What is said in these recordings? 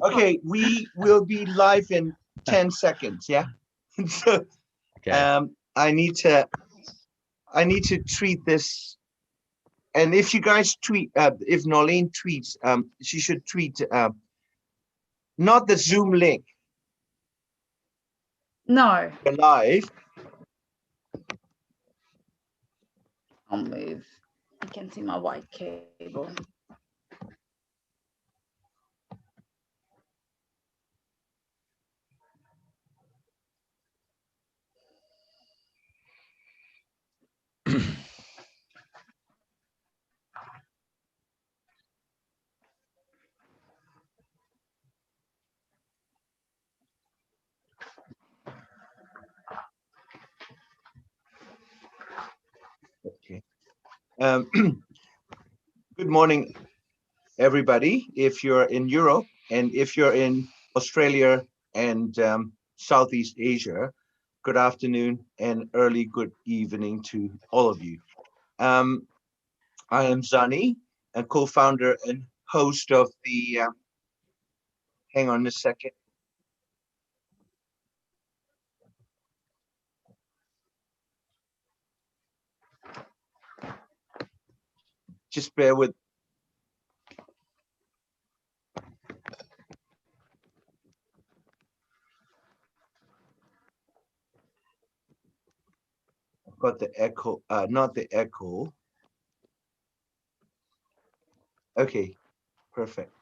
Okay, we will be live in 10 seconds, yeah? So, Okay. I need to treat this, and if you guys tweet, if Nolene tweets, she should tweet, not the Zoom link, No. the live. I'll move. You can see my white cable. Okay. Good morning, everybody. If you're in Europe and if you're in Australia and Southeast Asia, good afternoon and early good evening to all of you. I am Zani, a co-founder and host of the, hang on a second. Just bear with. I've got the echo, not the echo. Okay, perfect.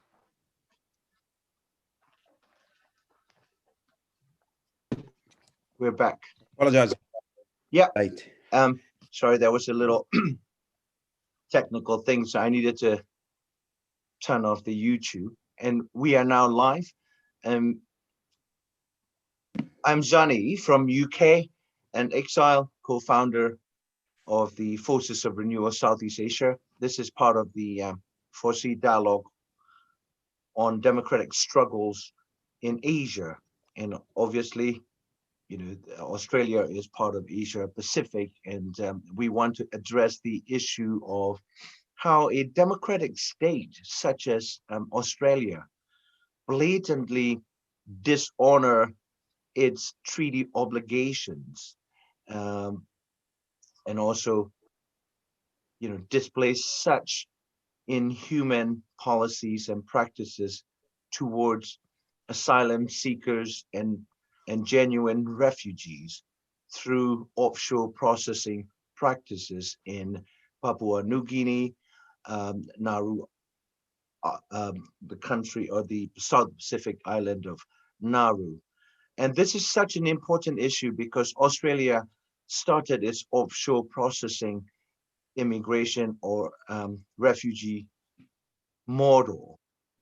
We're back. Apologize. Yeah. Right. Sorry, there was a little technical thing, so I needed to turn off the YouTube, and we are now live. I'm Zani from UK, an exile co-founder of the Forces of Renewal Southeast Asia. This is part of the FORSEA dialogue on democratic struggles in Asia, and obviously, you know, Australia is part of Asia Pacific, and we want to address the issue of how a democratic state such as Australia blatantly dishonor its treaty obligations, and also, you know, displays such inhuman policies and practices towards asylum seekers and genuine refugees through offshore processing practices in Papua New Guinea, Nauru, the country or the South Pacific island of Nauru. And this is such an important issue because Australia started its offshore processing immigration or refugee model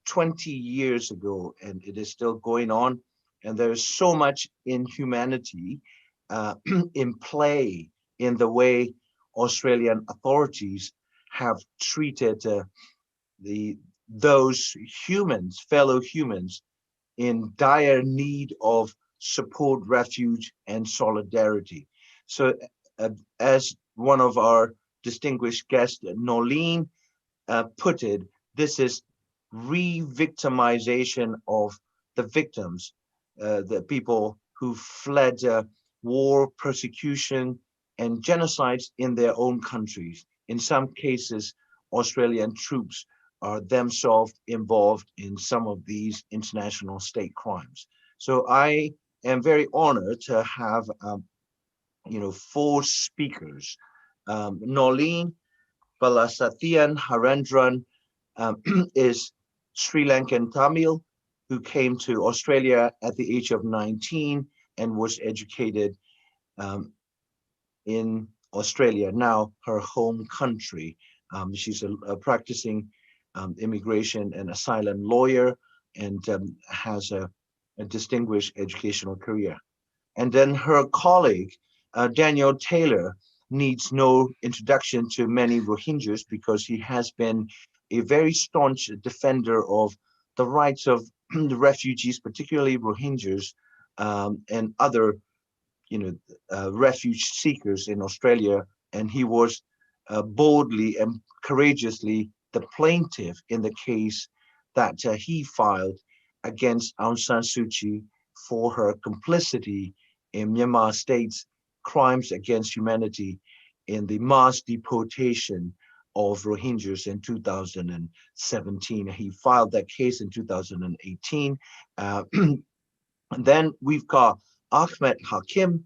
20 years ago, and it is still going on. And there is so much inhumanity in play in the way Australian authorities have treated those humans, fellow humans, in dire need of support, refuge, and solidarity. So as one of our distinguished guests, Nolene, put it, this is re-victimization of the victims, the people who fled war, persecution, and genocides in their own countries. In some cases, Australian troops are themselves involved in some of these international state crimes. So I am very honored to have, you know, 4 speakers. Nolene Balasathian Harendran is Sri Lankan Tamil who came to Australia at the age of 19 and was educated in Australia, now her home country. She's a practicing immigration and asylum lawyer and has a distinguished educational career. And then her colleague, Daniel Taylor, needs no introduction to many Rohingyas because he has been a very staunch defender of the rights of the refugees, particularly Rohingyas and other, you know, refuge seekers in Australia. And he was boldly and courageously the plaintiff in the case that he filed against Aung San Suu Kyi for her complicity in Myanmar state's crimes against humanity in the mass deportation of Rohingyas in 2017. He filed that case in 2018. And then we've got Ahmed Hakim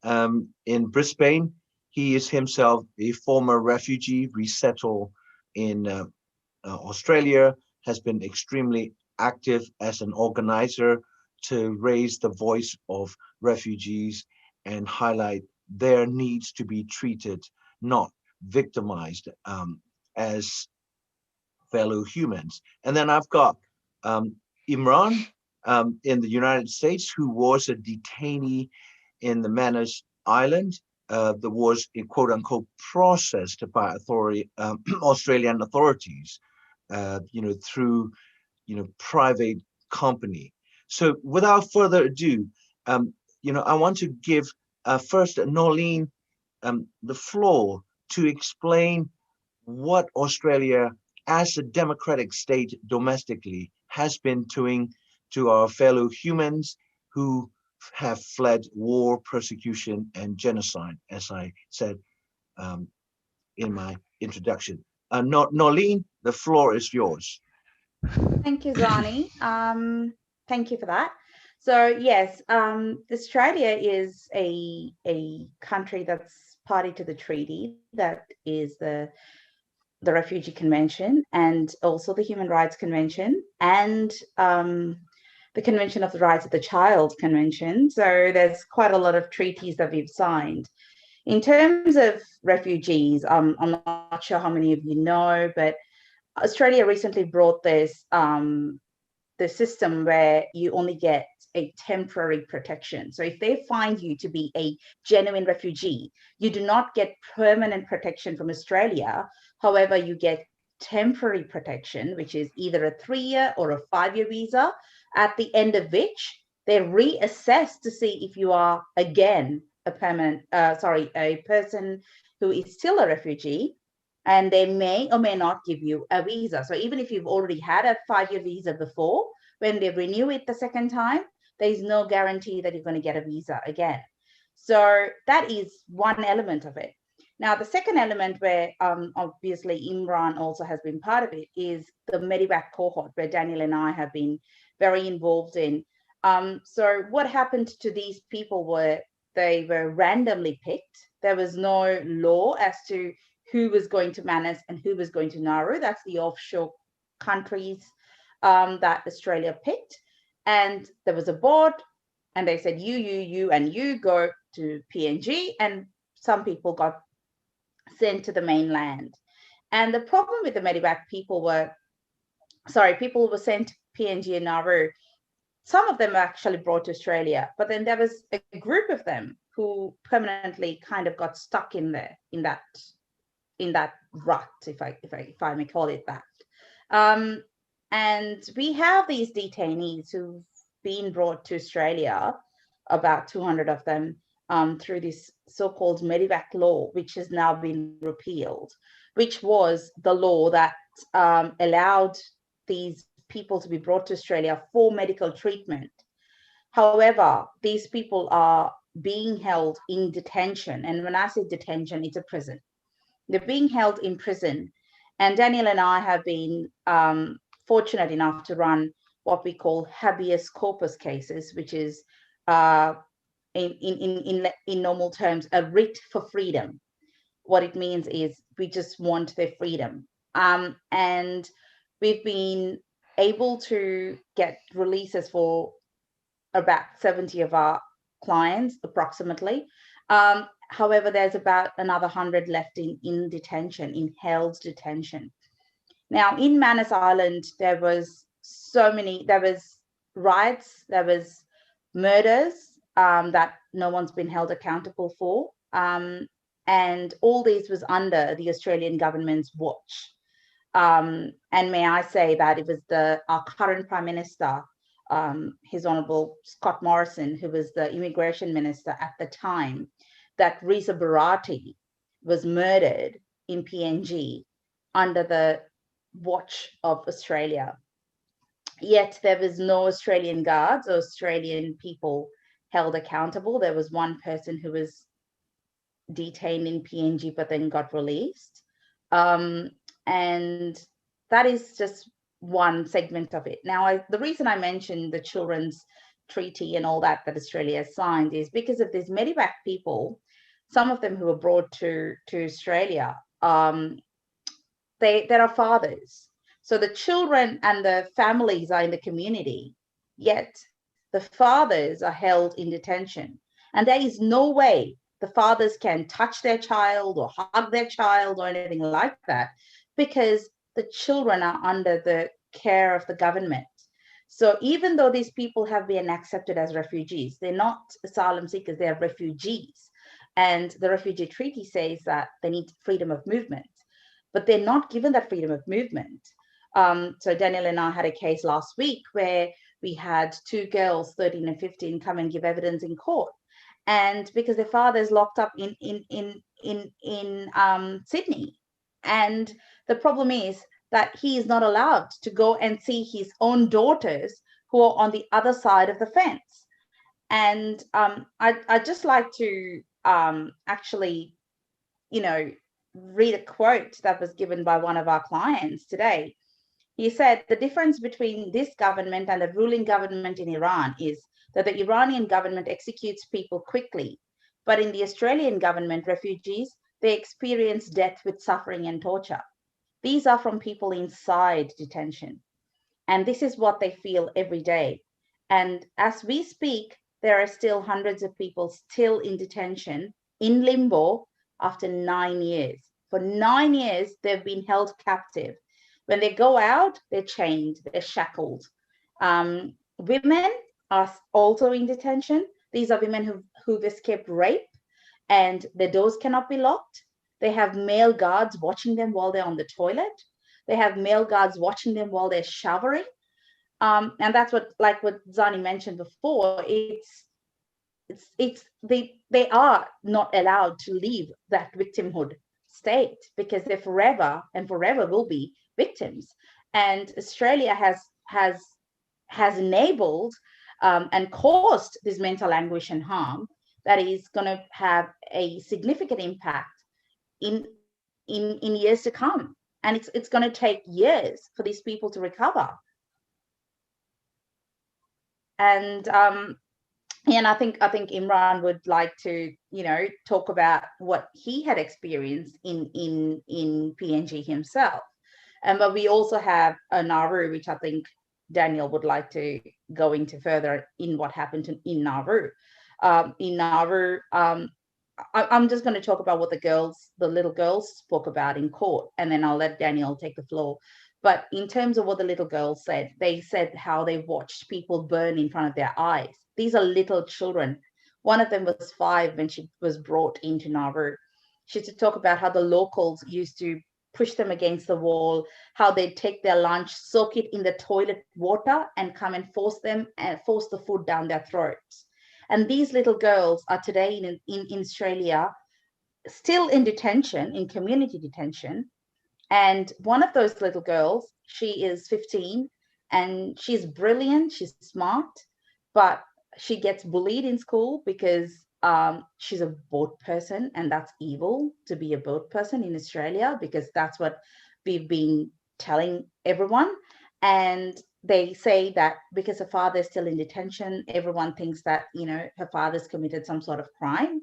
in Brisbane. He is himself a former refugee resettled in Australia, has been extremely active as an organizer to raise the voice of refugees and highlight their needs to be treated, not victimized, as fellow humans. And then I've got Imran in the United States, who was a detainee in the Manus Island that was quote unquote processed by Australian authorities, through private company. So without further ado, I want to give first Norleen the floor to explain what Australia as a democratic state domestically has been doing to our fellow humans who have fled war, persecution, and genocide, as I said in my introduction. Norleen, the floor is yours. Thank you, Zani. Thank you for that. So yes, Australia is a country that's party to the treaty, that is the Refugee Convention, and also the Human Rights Convention, and the Convention of the Rights of the Child Convention. So there's quite a lot of treaties that we've signed. In terms of refugees, I'm not sure how many of you know, but Australia recently brought this the system where you only get a temporary protection. So if they find you to be a genuine refugee, you do not get permanent protection from Australia. However, you get temporary protection, which is either a 3-year or a 5-year visa, at the end of which they reassess to see if you are again a person who is still a refugee, and they may or may not give you a visa. So even if you've already had a 5-year visa before, when they renew it the second time, there is no guarantee that you're going to get a visa again. So that is one element of it. Now, the second element where obviously Imran also has been part of it is the Medivac cohort, where Daniel and I have been very involved in. So what happened to these people were they were randomly picked. There was no law as to who was going to Manus and who was going to Nauru. That's the offshore countries that Australia picked. And there was a board, and they said, you, and you go to PNG, and some people got sent to the mainland. And the problem with the Medivac people were sent to PNG and Nauru. Some of them were actually brought to Australia, but then there was a group of them who permanently kind of got stuck in there, in that rut, if I may call it that. And we have these detainees who've been brought to Australia, about 200 of them, through this so-called Medivac law, which has now been repealed, which was the law that allowed these people to be brought to Australia for medical treatment. However, these people are being held in detention. And when I say detention, it's a prison. They're being held in prison. And Daniel and I have been fortunate enough to run what we call habeas corpus cases, which is in normal terms, a writ for freedom. What it means is we just want their freedom. And we've been able to get releases for about 70 of our clients, approximately. However, there's about another 100 left in detention, in held detention. Now, in Manus Island, there was riots, there was murders that no one's been held accountable for. And all this was under the Australian government's watch. And may I say that it was our current Prime Minister, His Honourable Scott Morrison, who was the Immigration Minister at the time, that Risa Barati was murdered in PNG under the watch of Australia. Yet there was no Australian guards or Australian people held accountable. There was one person who was detained in PNG but then got released. And that is just one segment of it. Now, the reason I mentioned the children's treaty and all that Australia has signed is because of these medevac people, some of them who were brought to Australia, there are fathers. So the children and the families are in the community, yet the fathers are held in detention. And there is no way the fathers can touch their child or hug their child or anything like that, because the children are under the care of the government. So even though these people have been accepted as refugees, they're not asylum seekers, they're refugees. And the refugee treaty says that they need freedom of movement, but they're not given that freedom of movement. So Daniel and I had a case last week where we had two girls, 13 and 15, come and give evidence in court. And because their father is locked up in Sydney. And the problem is that he is not allowed to go and see his own daughters who are on the other side of the fence. And I'd just like to actually, read a quote that was given by one of our clients today. He said, the difference between this government and the ruling government in Iran is that the Iranian government executes people quickly, but in the Australian government, refugees, they experience death with suffering and torture. These are from people inside detention. And this is what they feel every day. And as we speak, there are still hundreds of people still in detention, in limbo, after 9 years. For 9 years, they've been held captive. When they go out, they're chained, they're shackled. Women are also in detention. These are women who've escaped rape, and their doors cannot be locked. They have male guards watching them while they're on the toilet. They have male guards watching them while they're showering. And that's what Zani mentioned before. They are not allowed to leave that victimhood state, because they forever will be victims. And Australia has enabled and caused this mental anguish and harm that is going to have a significant impact in years to come. And it's going to take years for these people to recover. And I think Imran would like to, talk about what he had experienced in PNG himself. But we also have a Nauru, which I think Daniel would like to go into further in what happened in Nauru. In Nauru, I'm just going to talk about what the little girls spoke about in court, and then I'll let Daniel take the floor. But in terms of what the little girls said, they said how they watched people burn in front of their eyes. These are little children. One of them was 5 when she was brought into Nauru. She used to talk about how the locals used to push them against the wall, how they'd take their lunch, soak it in the toilet water, and come and force the food down their throats. And these little girls are today in Australia, still in detention, in community detention. And one of those little girls, she is 15, and she's brilliant, she's smart, but she gets bullied in school because she's a boat person, and that's evil to be a boat person in Australia, because that's what we've been telling everyone. And they say that because her father is still in detention, everyone thinks that, her father's committed some sort of crime.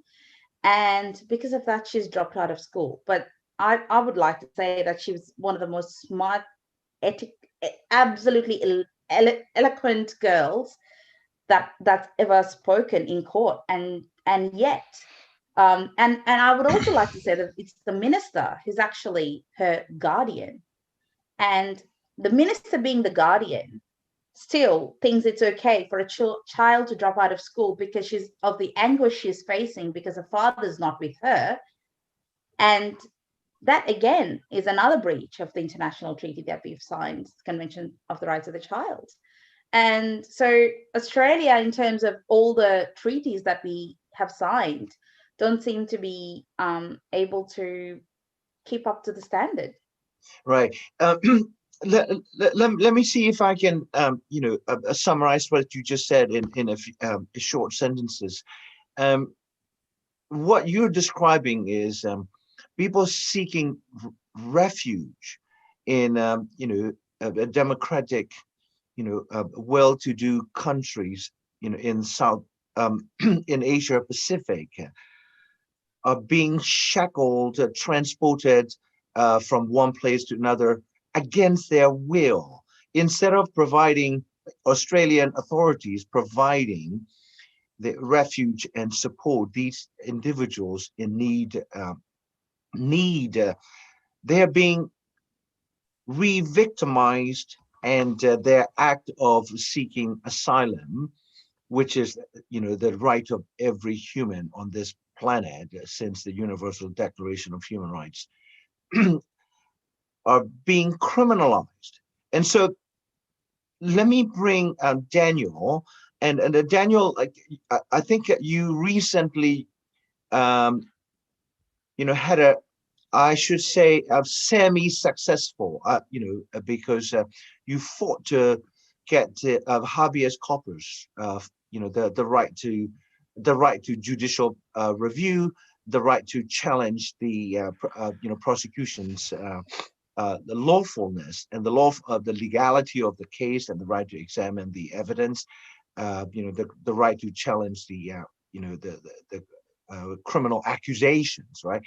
And because of that, she's dropped out of school. But I would like to say that she was one of the most smart, absolutely eloquent girls that's ever spoken in court. And yet, and I would also like to say that it's the minister who's actually her guardian. And the minister, being the guardian, still thinks it's okay for a child to drop out of school because she's of the anguish she's facing because her father's not with her. And that again is another breach of the international treaty that we've signed, Convention of the Rights of the Child. And so Australia, in terms of all the treaties that we have signed, don't seem to be able to keep up to the standard. Right. let me see if I can, summarize what you just said in short sentences. Um, what you're describing is people seeking refuge in, a democratic, well-to-do countries, in South, in Asia Pacific, are being shackled, transported from one place to another against their will. Instead of providing, Australian authorities providing the refuge and support these individuals in need, they're being re-victimized, and their act of seeking asylum, which is, the right of every human on this planet since the Universal Declaration of Human Rights, are being criminalized. And so let me bring Daniel, and Daniel, like, I think you recently, um, had a, I should say, a semi-successful, because you fought to get habeas corpus, the right to judicial review, the right to challenge the prosecution's the lawfulness and the legality of the case, and the right to examine the evidence, the right to challenge the criminal accusations, right?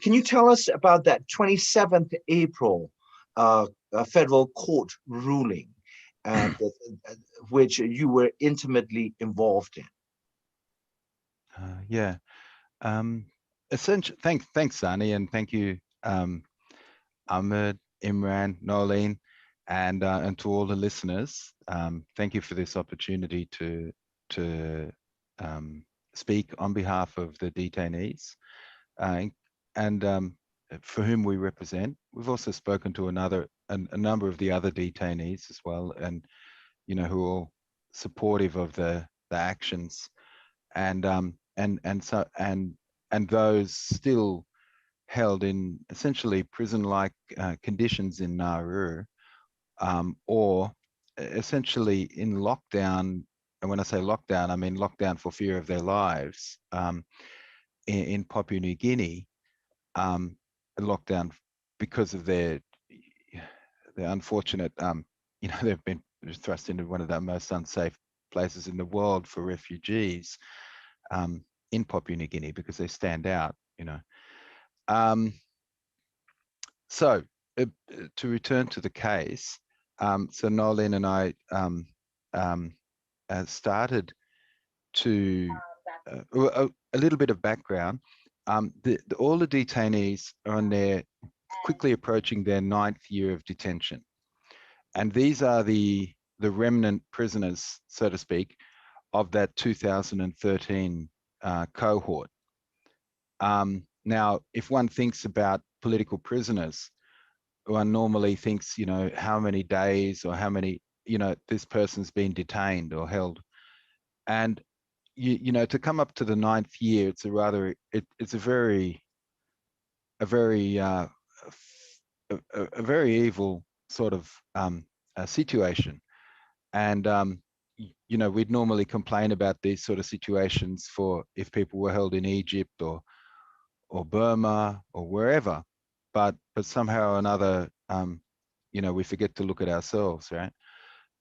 Can you tell us about that 27th April federal court ruling, which you were intimately involved in? Yeah. Essentially, thanks, Sani, and thank you, Ahmed, Imran, Nolene, and to all the listeners. Thank you for this opportunity to speak on behalf of the detainees, and for whom we represent. We've also spoken to a number of the other detainees as well, and who are all supportive of the actions, and those still held in essentially prison-like conditions in Nauru, or essentially in lockdown. And when I say lockdown, I mean lockdown for fear of their lives, in Papua New Guinea, lockdown because of their unfortunate, they've been thrust into one of the most unsafe places in the world for refugees, in Papua New Guinea, because they stand out, So to return to the case, so Nolene and I started to, a little bit of background. All the detainees are on their, quickly approaching their 9th year of detention. And these are the remnant prisoners, so to speak, of that 2013 cohort. Now, if one thinks about political prisoners, one normally thinks, how many days or how many, this person's been detained or held. And, to come up to the 9th year, it's a rather, it's a very evil sort of situation. And, we'd normally complain about these sort of situations for if people were held in Egypt or Burma or wherever, but somehow or another, we forget to look at ourselves, right?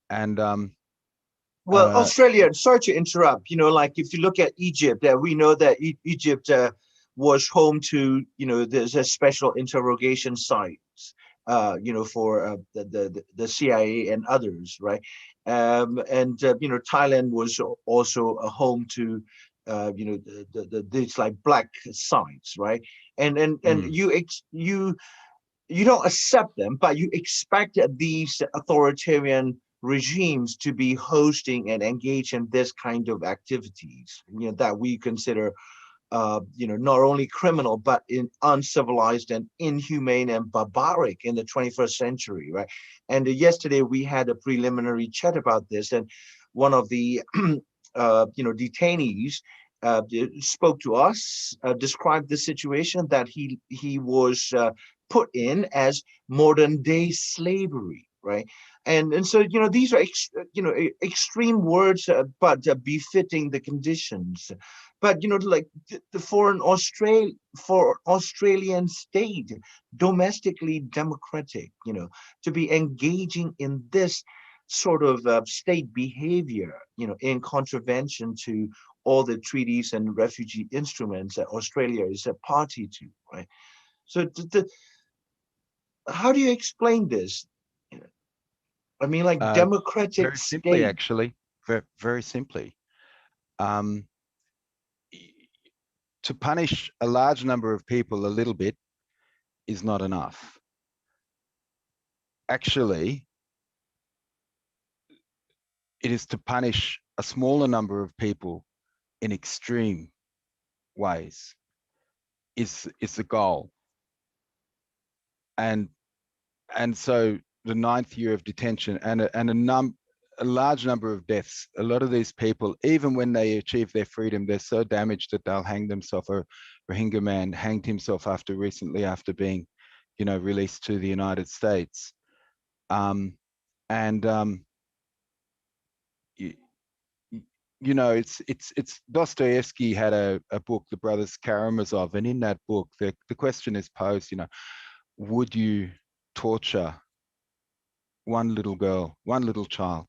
And Well, Australia, sorry to interrupt, like if you look at Egypt, we know that Egypt was home to, there's a special interrogation sites, for the CIA and others, right? And Thailand was also a home to, these like black sites, right? And you don't accept them, but you expect these authoritarian regimes to be hosting and engage in this kind of activities, that we consider, not only criminal, but uncivilized and inhumane and barbaric in the 21st century, right? And yesterday we had a preliminary chat about this, and one of the, detainees spoke to us, described the situation that he was put in as modern day slavery, right? And so these are extreme words, but befitting the conditions. But like for Australian state, domestically democratic, to be engaging in this sort of state behavior, in contravention to all the treaties and refugee instruments that Australia is a party to, right? So how do you explain this? I mean, like democratic Very simply, state. actually, very simply. Um, to punish a large number of people a little bit is not enough. Actually, it is to punish a smaller number of people in extreme ways is the goal. And so the 9th year of detention and a large number of deaths. A lot of these people, even when they achieve their freedom, they're so damaged that they'll hang themselves. Or Rohingya man hanged himself recently after being, released to the United States. It's Dostoevsky had a book, The Brothers Karamazov, and in that book, the question is posed, would you torture one little girl, one little child,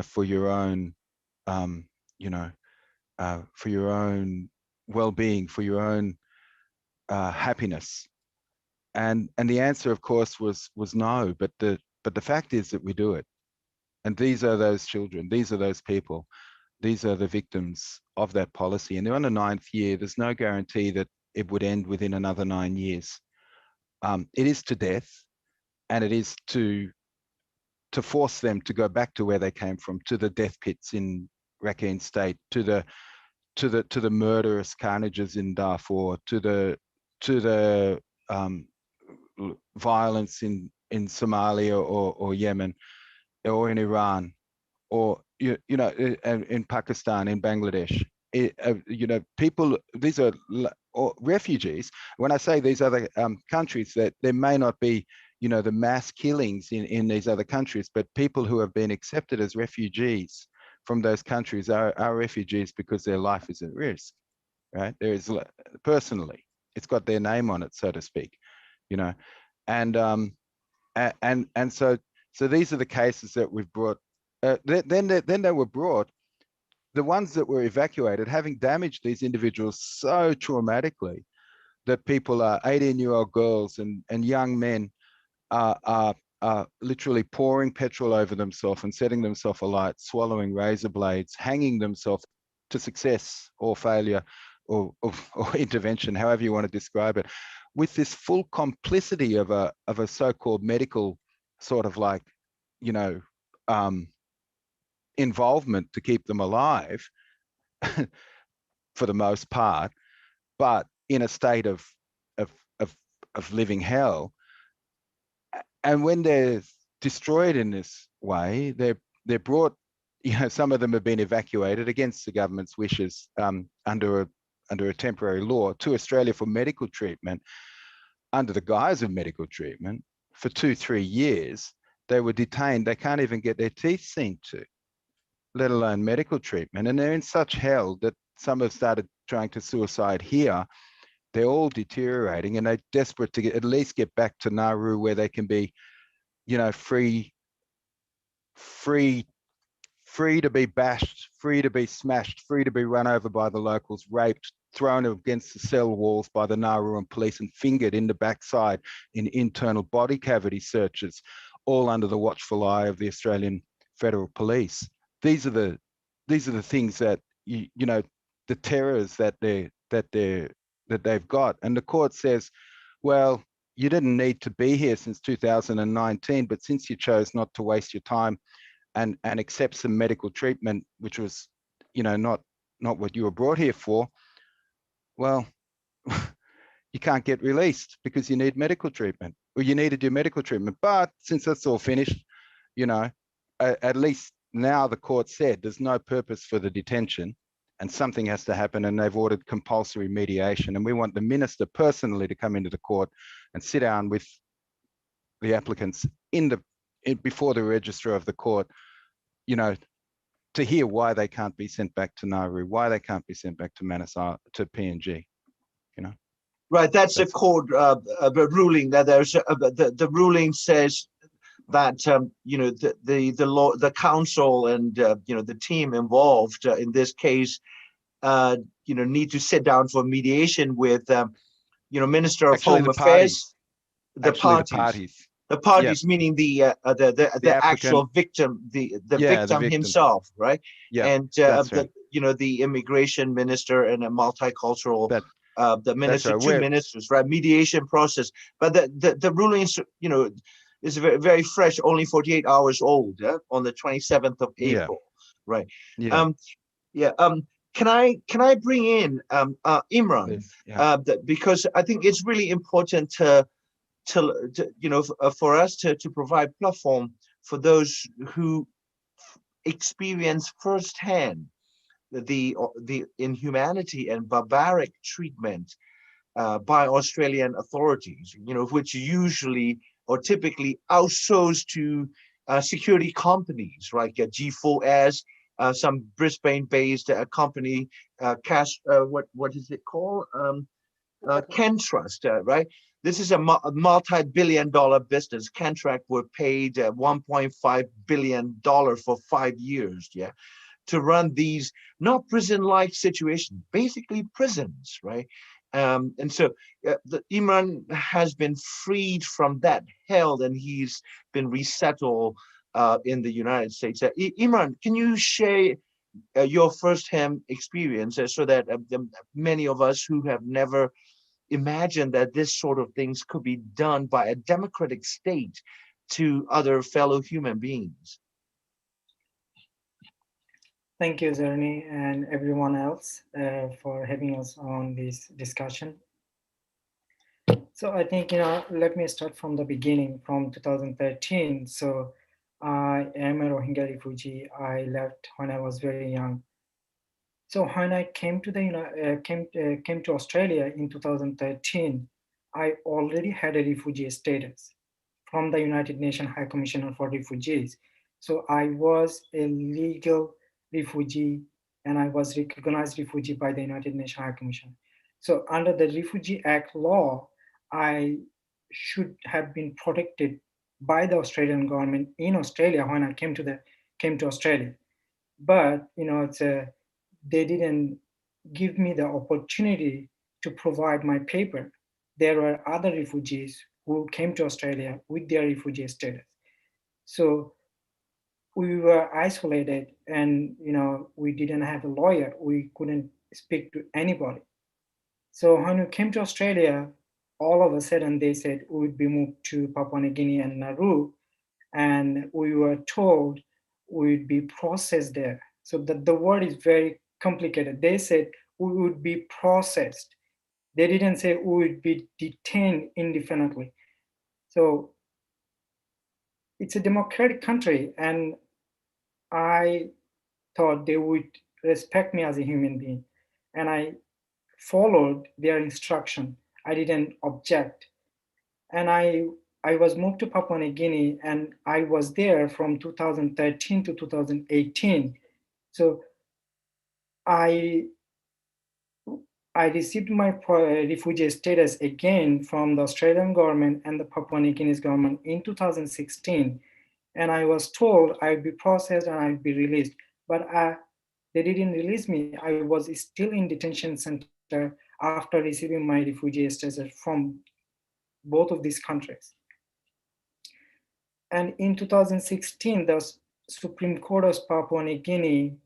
for your own, for your own well-being, for your own happiness? And the answer, of course, was no. But the fact is that we do it. And these are those children. These are those people. These are the victims of that policy. And they're on the 9th year. There's no guarantee that it would end within another 9 years. It is to death, and it is to force them to go back to where they came from, to the death pits in Rakhine State, to the murderous carnages in Darfur, to the violence in Somalia or Yemen or in Iran, or in Pakistan, in Bangladesh. People, these are refugees. When I say these other countries, that there may not be the mass killings in these other countries, but people who have been accepted as refugees from those countries are refugees because their life is at risk, right? There is, personally, it's got their name on it, so to speak, and so these are the cases that we've brought. Then they were brought, the ones that were evacuated, having damaged these individuals so traumatically that people are 18-year-old girls and young men are literally pouring petrol over themselves and setting themselves alight, swallowing razor blades, hanging themselves to success or failure or intervention, however you want to describe it, with this full complicity of a so-called medical sort of involvement to keep them alive for the most part, but in a state of living hell. And when they're destroyed in this way, they're brought, some of them have been evacuated against the government's wishes under a temporary law to Australia for medical treatment, under the guise of medical treatment. For 2-3 years, they were detained. They can't even get their teeth seen to, let alone medical treatment. And they're in such hell that some have started trying to suicide here. They're all deteriorating, and they're desperate to at least get back to Nauru, where they can be, free to be bashed, free to be smashed, free to be run over by the locals, raped, thrown against the cell walls by the Nauruan police, and fingered in the backside in internal body cavity searches, all under the watchful eye of the Australian Federal Police. These are the things that the terrors that they've got. And the court says, well, you didn't need to be here since 2019, but since you chose not to waste your time and accept some medical treatment, which was, not what you were brought here for, well, you can't get released because you need medical treatment, or you needed your medical treatment. But since that's all finished, at least now the court said there's no purpose for the detention. and something has to happen, and they've ordered compulsory mediation, and we want the minister personally to come into the court and sit down with the applicants before the registrar of the court, you know, to hear why they can't be sent back to Nauru, why they can't be sent back to to PNG, you know. Right, that's a court ruling that there's the ruling says that you know, the council and you know, the team involved in this case you know, need to sit down for mediation with you know, Minister of Actually, Home the Affairs, parties. the parties, Yep. meaning the actual victim, the victim himself, right? Yeah, And that's right. you know, the immigration minister and a multicultural the minister, right. two ministers, right? Mediation process. But the ruling is, you know, is very, very fresh, only 48 hours old, on the 27th of April, right? Yeah. Yeah. Can I bring in Imran? Please. Yeah. Because I think it's really important to you know, for us to provide platform for those who experience firsthand the inhumanity and barbaric treatment by Australian authorities, you know, which usually or typically outsourced to security companies, right? G4S, some Brisbane-based company, what is it called? Cantrust, right? This is a multi-billion-dollar business. Cantrust were paid $1.5 billion for 5 years, yeah, to run these not prison-like situations, basically prisons, right? And so Imran has been freed from that hell, and he's been resettled in the United States. Imran, can you share your first-hand experience so that many of us who have never imagined that this sort of things could be done by a democratic state to other fellow human beings? Thank you, Zerni, and everyone else for having us on this discussion. So I think, you know, let me start from the beginning, from 2013. So I am a Rohingya refugee. I left when I was very young. So when I came to came to Australia in 2013, I already had a refugee status from the United Nations High Commissioner for Refugees. So I was a legal refugee, and I was recognized refugee by the United Nations High Commission. So under the Refugee Act law, I should have been protected by the Australian government in Australia when I came to Australia. But you know, they didn't give me the opportunity to provide my paper. There were other refugees who came to Australia with their refugee status. So we were isolated, and you know, we didn't have a lawyer. We couldn't speak to anybody. So when we came to Australia, all of a sudden they said we would be moved to Papua New Guinea and Nauru, and we were told we would be processed there. So the word is very complicated. They said we would be processed. They didn't say we would be detained indefinitely. So it's a democratic country, and I thought they would respect me as a human being, and I followed their instruction. I didn't object, and I was moved to Papua New Guinea, and I was there from 2013 to 2018. So I received my refugee status again from the Australian government and the Papua New Guinea's government in 2016. And I was told I'd be processed and I'd be released. But they didn't release me. I was still in detention center after receiving my refugee status from both of these countries. And in 2016, the Supreme Court of Papua New Guinea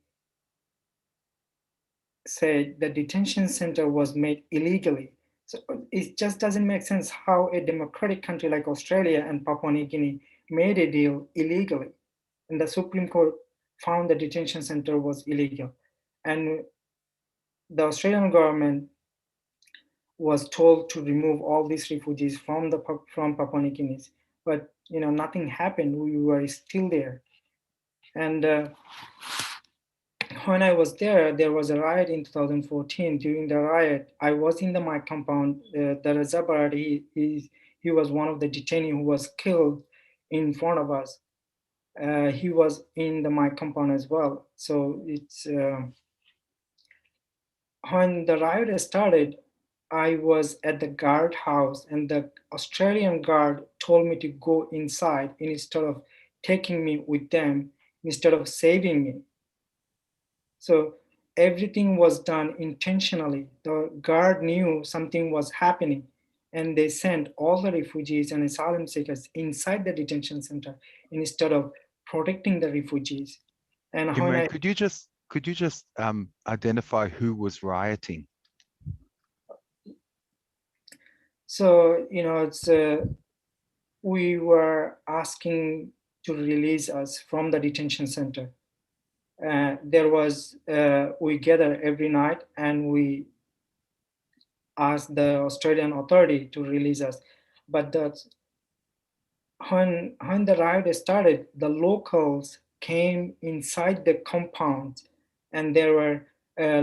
said the detention center was made illegally. So it just doesn't make sense how a democratic country like Australia and Papua New Guinea made a deal illegally. And the Supreme Court found the detention center was illegal. And the Australian government was told to remove all these refugees from Papua New Guinea. But you know, nothing happened. We were still there. And when I was there, there was a riot in 2014. During the riot, I was in my compound. The Reza Baradi, he was one of the detainees who was killed in front of us. He was in my compound as well. So it's when the riot started, I was at the guard house, and the Australian guard told me to go inside instead of taking me with them, instead of saving me. So everything was done intentionally. The guard knew something was happening, and they sent all the refugees and asylum seekers inside the detention center instead of protecting the refugees. And when Imran, I could you just identify who was rioting? so it's we were asking to release us from the detention center. There was we gather every night and we asked the Australian authority to release us, but when the riot started, the locals came inside the compound, and there were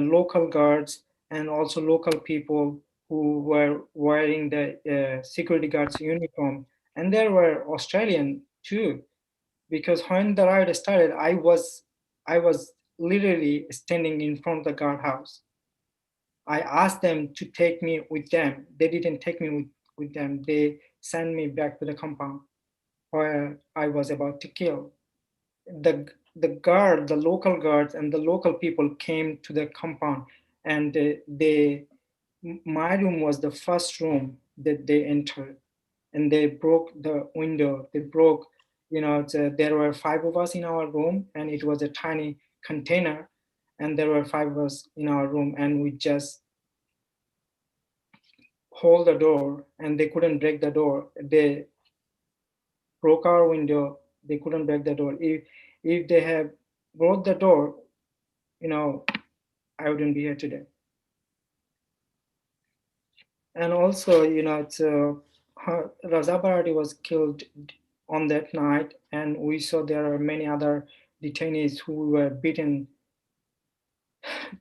local guards and also local people who were wearing the security guards uniform, and there were Australian too, because when the riot started, I was literally standing in front of the guardhouse. I asked them to take me with them. They didn't take me with them. They sent me back to the compound where I was about to kill. The guard, the local guards, and the local people came to the compound, and my room was the first room that they entered, and they broke the window. They broke, there were five of us in our room, and it was a tiny container, and there were five of us in our room, and we just hold the door, and they couldn't break the door. They broke our window. They couldn't break the door. If they have broke the door, I wouldn't be here today. And also, Raza Barati was killed on that night, and we saw there are many other detainees who were beaten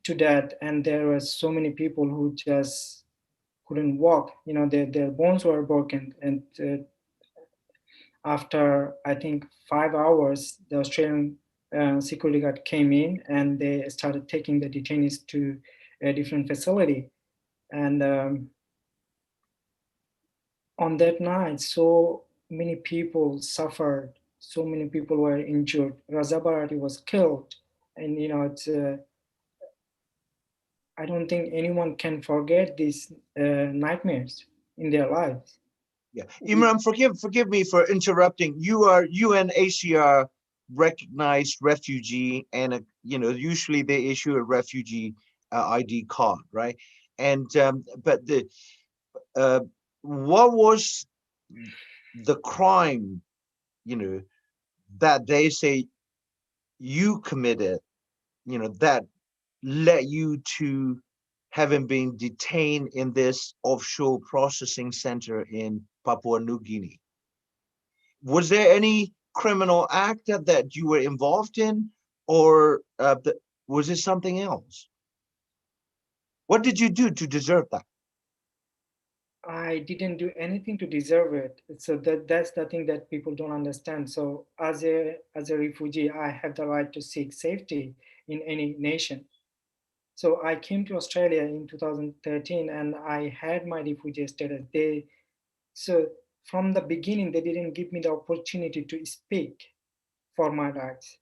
to death, and there were so many people who just couldn't walk. Their bones were broken, and after I think 5 hours, the Australian security guard came in, and they started taking the detainees to a different facility. And on that night, so many people suffered, so many people were injured. Raza Barati was killed, and it's I don't think anyone can forget these nightmares in their lives. Yeah, Imran, forgive me for interrupting. You are UNHCR recognized refugee, and usually they issue a refugee ID card, right? And but what was the crime, that they say you committed, that led you to having been detained in this offshore processing center in Papua New Guinea? Was there any criminal act that you were involved in, or was it something else? What did you do to deserve that? I didn't do anything to deserve it. So that's the thing that people don't understand. So as a refugee, I have the right to seek safety in any nation. So I came to Australia in 2013, and I had my refugee status. So from the beginning, they didn't give me the opportunity to speak for my rights.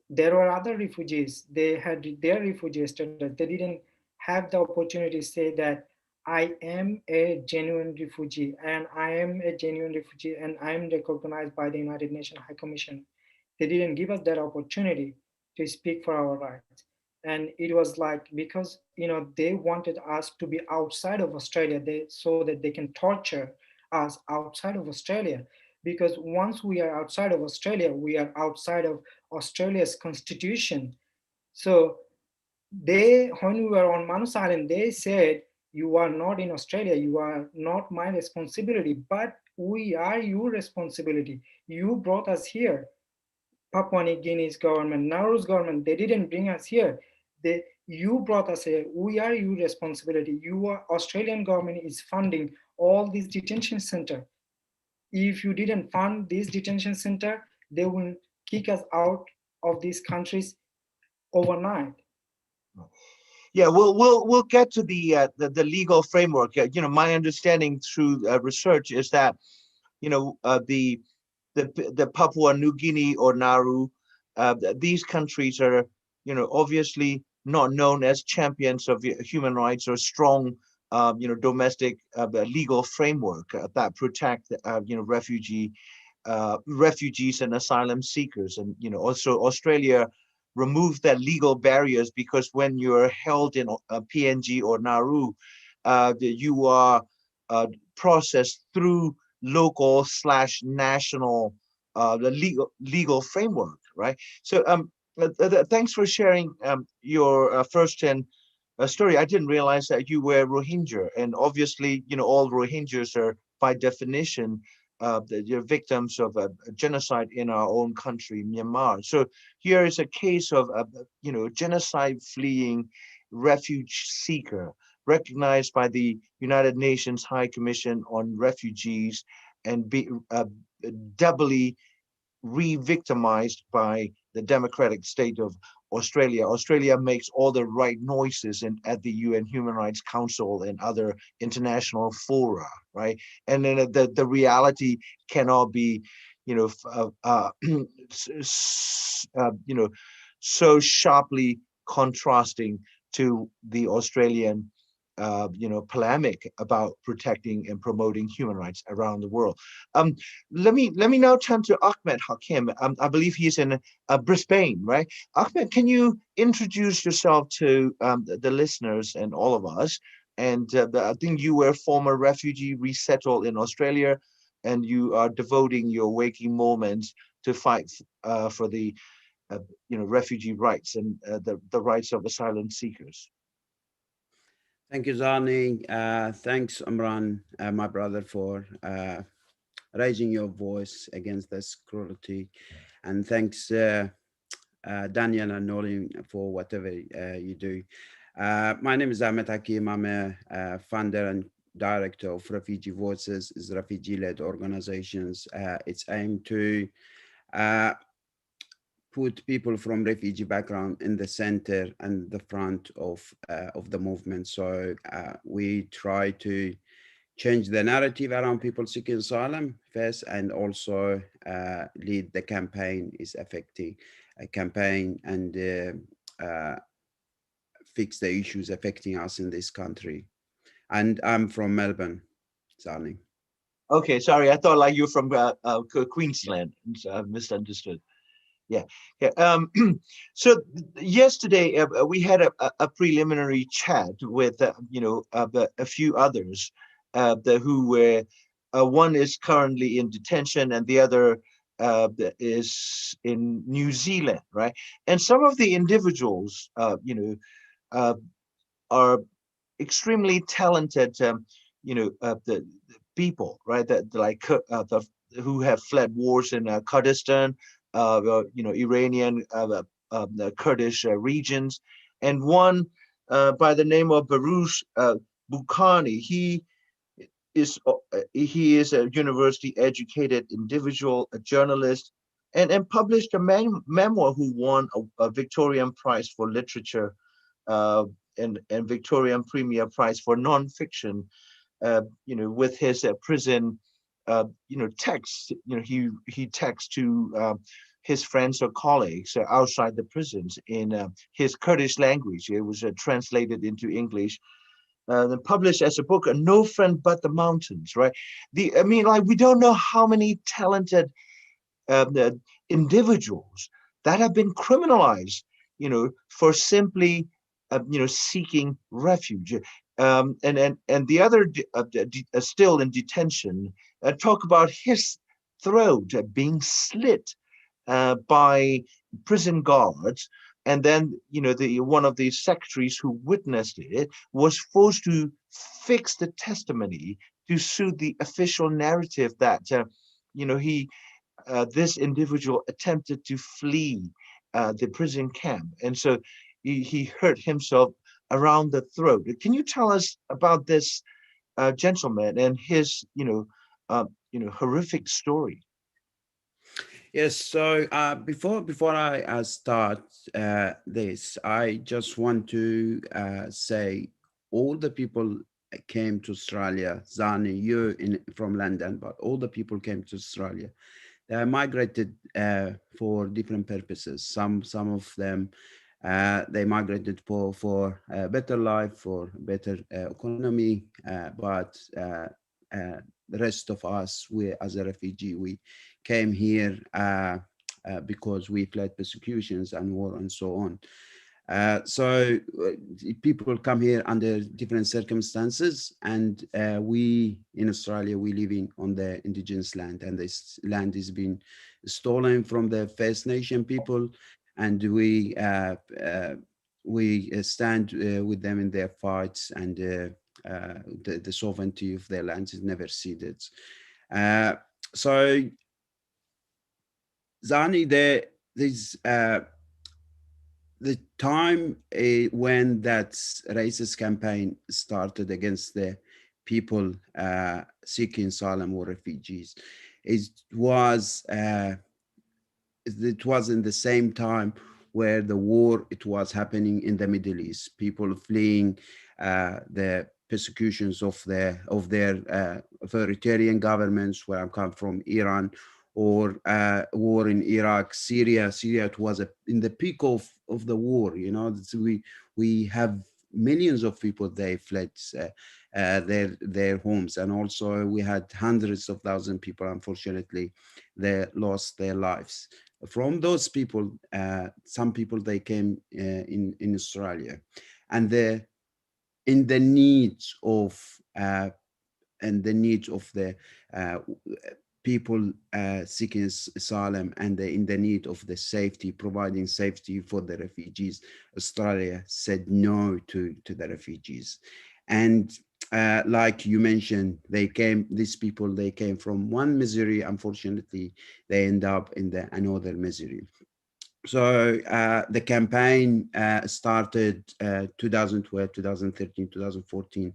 There were other refugees. They had their refugee status. They didn't have the opportunity to say that I am a genuine refugee, and I am a genuine refugee, and I am recognized by the United Nations High Commission. They didn't give us that opportunity to speak for our rights. And it was like, because they wanted us to be outside of Australia, so that they can torture us outside of Australia. Because once we are outside of Australia, we are outside of Australia's constitution. So when we were on Manus Island, they said, you are not in Australia, you are not my responsibility, but we are your responsibility. You brought us here. Papua New Guinea's government, Nauru's government, they didn't bring us here. You brought us here. We are your responsibility. Australian government is funding all these detention center. If you didn't fund this detention center, they will kick us out of these countries overnight. Yeah, we'll get to the legal framework. You know, my understanding through research is that, you know, the Papua New Guinea or Nauru, these countries are, you know, obviously not known as champions of human rights or strong, you know, domestic legal framework that protect, you know, refugees and asylum seekers. And, you know, also Australia removed that legal barriers, because when you're held in PNG or Nauru, you are processed through local/national the legal framework, right? So thanks for sharing your first-hand story. I didn't realize that you were Rohingya, and obviously, you know, all Rohingyas are by definition you're victims of a genocide in our own country, Myanmar. So here is a case of you know, genocide fleeing refuge seeker, recognized by the United Nations High Commission on Refugees, and be doubly re-victimized by the democratic state of Australia. Australia makes all the right noises at the UN Human Rights Council and other international fora, right? And then the reality cannot be, you know, you know, so sharply contrasting to the Australian you know, polemic about protecting and promoting human rights around the world. Let me now turn to Ahmed Hakim. I believe he's in Brisbane, right? Ahmed, can you introduce yourself to the listeners and all of us? And I think you were a former refugee resettled in Australia, and you are devoting your waking moments to fight for the you know, refugee rights and the rights of asylum seekers. Thank you, Zani. Thanks, Imran, my brother, for raising your voice against this cruelty. And thanks, Daniel and Nolin, for whatever you do. My name is Ahmed Hakim. I'm a founder and director of Refugee Voices, is refugee-led organizations. It's aimed to put people from refugee background in the center and the front of the movement. So we try to change the narrative around people seeking asylum first, and also lead the campaign is affecting a campaign and fix the issues affecting us in this country. And I'm from Melbourne, Zani. Okay, sorry, I thought like you're from Queensland, so I misunderstood. Yeah. So yesterday we had a preliminary chat with you know, a few others who were one is currently in detention and the other is in New Zealand, right? And some of the individuals you know, are extremely talented you know, the people, right, that like who have fled wars in Kurdistan, you know, Iranian, the Kurdish regions, and one by the name of Baruch Bukhani. He is a university educated individual, a journalist, and published a memoir who won a Victorian Prize for Literature and Victorian Premier Prize for nonfiction. You know, with his prison you know, texts, you know, he texts to his friends or colleagues outside the prisons in his Kurdish language. It was translated into English, and published as a book, No Friend But the Mountains, right? I mean, like, we don't know how many talented individuals that have been criminalized, you know, for simply, you know, seeking refuge. And the other still in detention, talk about his throat being slit by prison guards, and then, you know, one of the secretaries who witnessed it was forced to fix the testimony to suit the official narrative that you know, he this individual attempted to flee the prison camp, and so he hurt himself around the throat. Can you tell us about this gentleman and his, horrific story? Yes, so before I start this, I just want to say all the people came to Australia. Zani, you from London, but all the people came to Australia. They migrated for different purposes. Some of them they migrated for a better life, for better economy, but the rest of us, we as a refugee, we came here because we fled persecutions and war and so on. So people come here under different circumstances, and we in Australia, we living on the indigenous land, and this land is being stolen from the First Nation people, and we stand with them in their fights, and the sovereignty of their lands is never ceded. So Zani, there's the time when that racist campaign started against the people seeking asylum or refugees, it was in the same time where the war it was happening in the Middle East. People fleeing the persecutions of their authoritarian governments, where I come from, Iran, or war in Iraq, Syria. It was in the peak of the war. So we have millions of people, they fled their homes, and also we had hundreds of thousands of people, unfortunately, they lost their lives. From those people, some people, they came in Australia, and in the needs of the people seeking asylum, and in the need of the safety, providing safety for the refugees, Australia said no to the refugees. And like you mentioned, these people, they came from one misery. Unfortunately, they end up in another misery. So the campaign started 2012, 2013, 2014.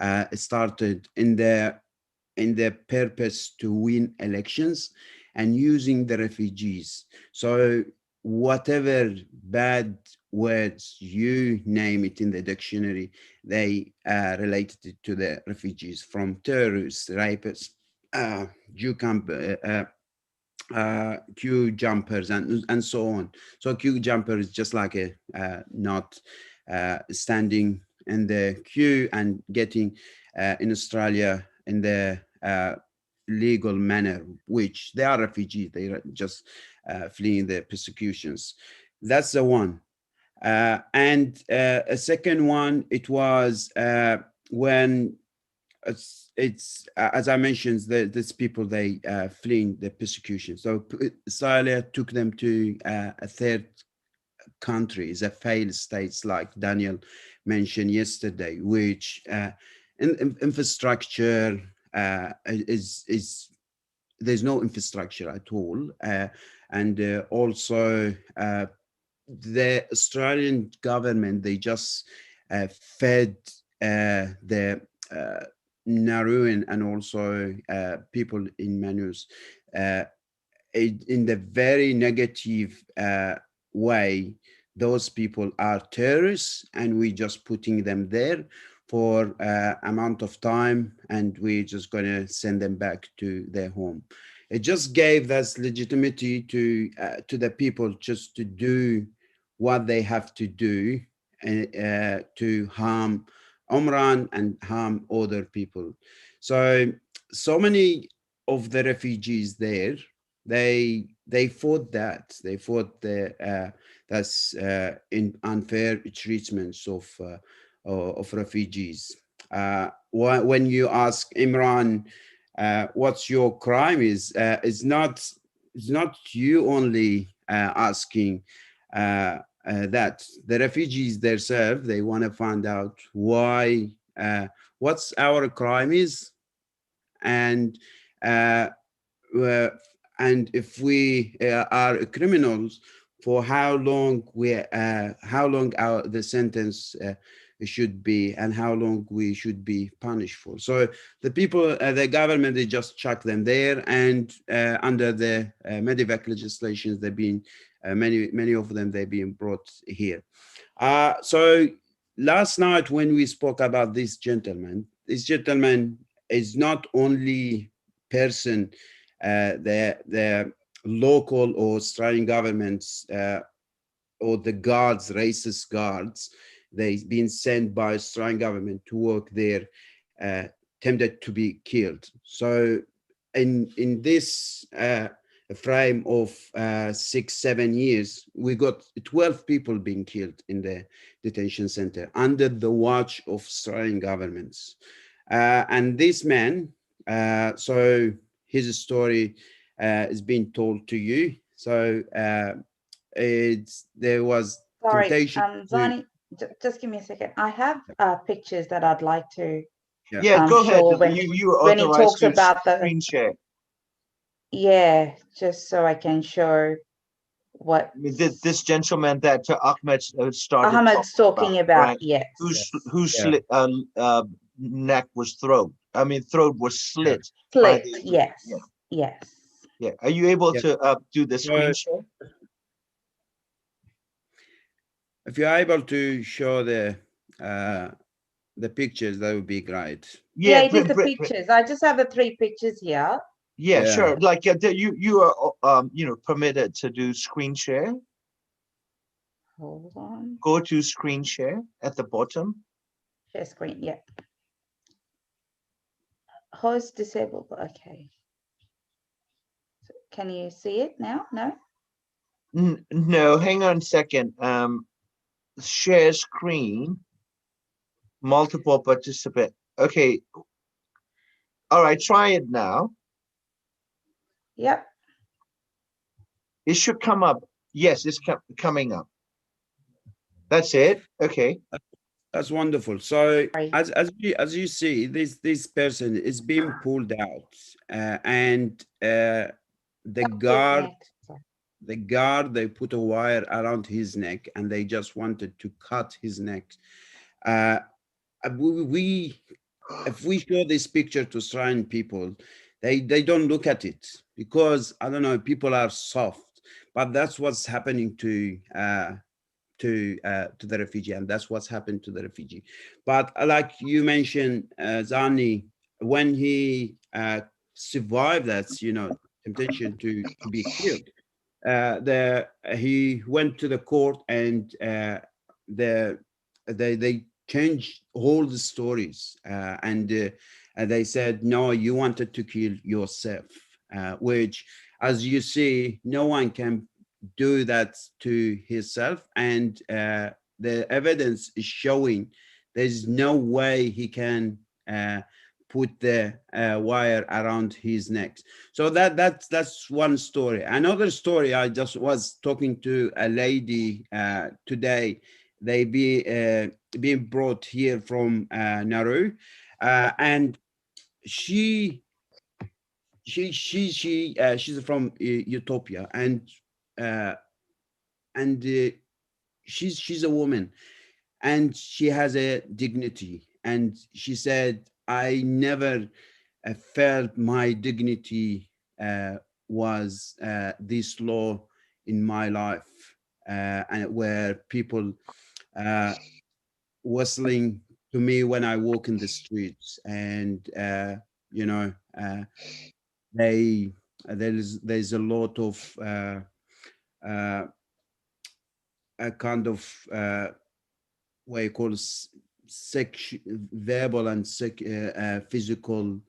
It started in the purpose to win elections and using the refugees. So whatever bad words you name it in the dictionary, they related it to the refugees, from terrorists, rapists, queue jumpers, and so on. So queue jumper is just like a not standing in the queue and getting in Australia in the legal manner, which they are refugees. They are just fleeing the persecutions. That's the one. And a second one, it was when it's as I mentioned, these people, they fleeing the persecution. So Australia took them to a third countries, a failed states, like Daniel mentioned yesterday, which infrastructure is there's no infrastructure at all, and also the Australian government, they just fed the Nauruan and also people in Manus in the very negative way. Those people are terrorists, and we just putting them there for amount of time, and we're just going to send them back to their home. It just gave us legitimacy to the people just to do what they have to do to harm Omran and harm other people. So many of the refugees there, they fought that. They fought that's in unfair treatments of refugees. When you ask Imran, what's your crime is not you only asking that. The refugees themselves, they want to find out why, what's our crime is, and and if we are criminals, for how long the sentence should be, and how long we should be punished for. So the people, the government, they just chuck them there, and under the medevac legislations, they've been many of them, they've been brought here. So last night when we spoke about this gentleman is not only person the local or Australian governments or the guards, racist guards, they've been sent by Australian government to work there, tempted to be killed. So in this frame of 6-7 years, we got 12 people being killed in the detention center under the watch of Australian governments. And this man, so his story is being told to you. So there was Sorry, temptation. Zani, just give me a second. I have pictures that I'd like to Yeah, go ahead. show when You are when he authorized talks to about the screen share. just so I can show what I mean, this gentleman that Ahmed started Ahmed's talking about. right? Yes, Whose Yeah. neck was throat was slit. split. the- Yes, yeah. yes. Yeah. Are you able Yeah. to do the screen share? If you're able to show the pictures, that would be great. Yeah, it is the pictures. I just have the 3 pictures here. Yeah, Yeah. sure. Like you are permitted to do screen share. Hold on. Go to screen share at the bottom. Share screen. Yeah. Host disabled. Okay. So can you see it now? No. No, hang on a second. Share screen, multiple participant. Okay. All right, try it now. Yep. It should come up. Yes, it's coming up. That's it. Okay. That's wonderful. So Right. as you see, this person is being pulled out, and the guard, they put a wire around his neck, and they just wanted to cut his neck. If we show this picture to Australian people, they don't look at it, because I don't know, people are soft, but that's what's happening to the refugee, and that's what's happened to the refugee. But like you mentioned, Zani, when he survived that, temptation to be killed, he went to the court, and they changed all the stories, and they said, no, you wanted to kill yourself, which, as you see, no one can do that to himself, and the evidence is showing there's no way he can put the wire around his neck. So that's one story. Another story, I just was talking to a lady today. They being brought here from Nauru, and she's from Utopia, and she's a woman, and she has a dignity, and she said, I never felt my dignity was this low in my life, and where people whistling to me when I walk in the streets, and there's a lot of a kind of what you call verbal and physical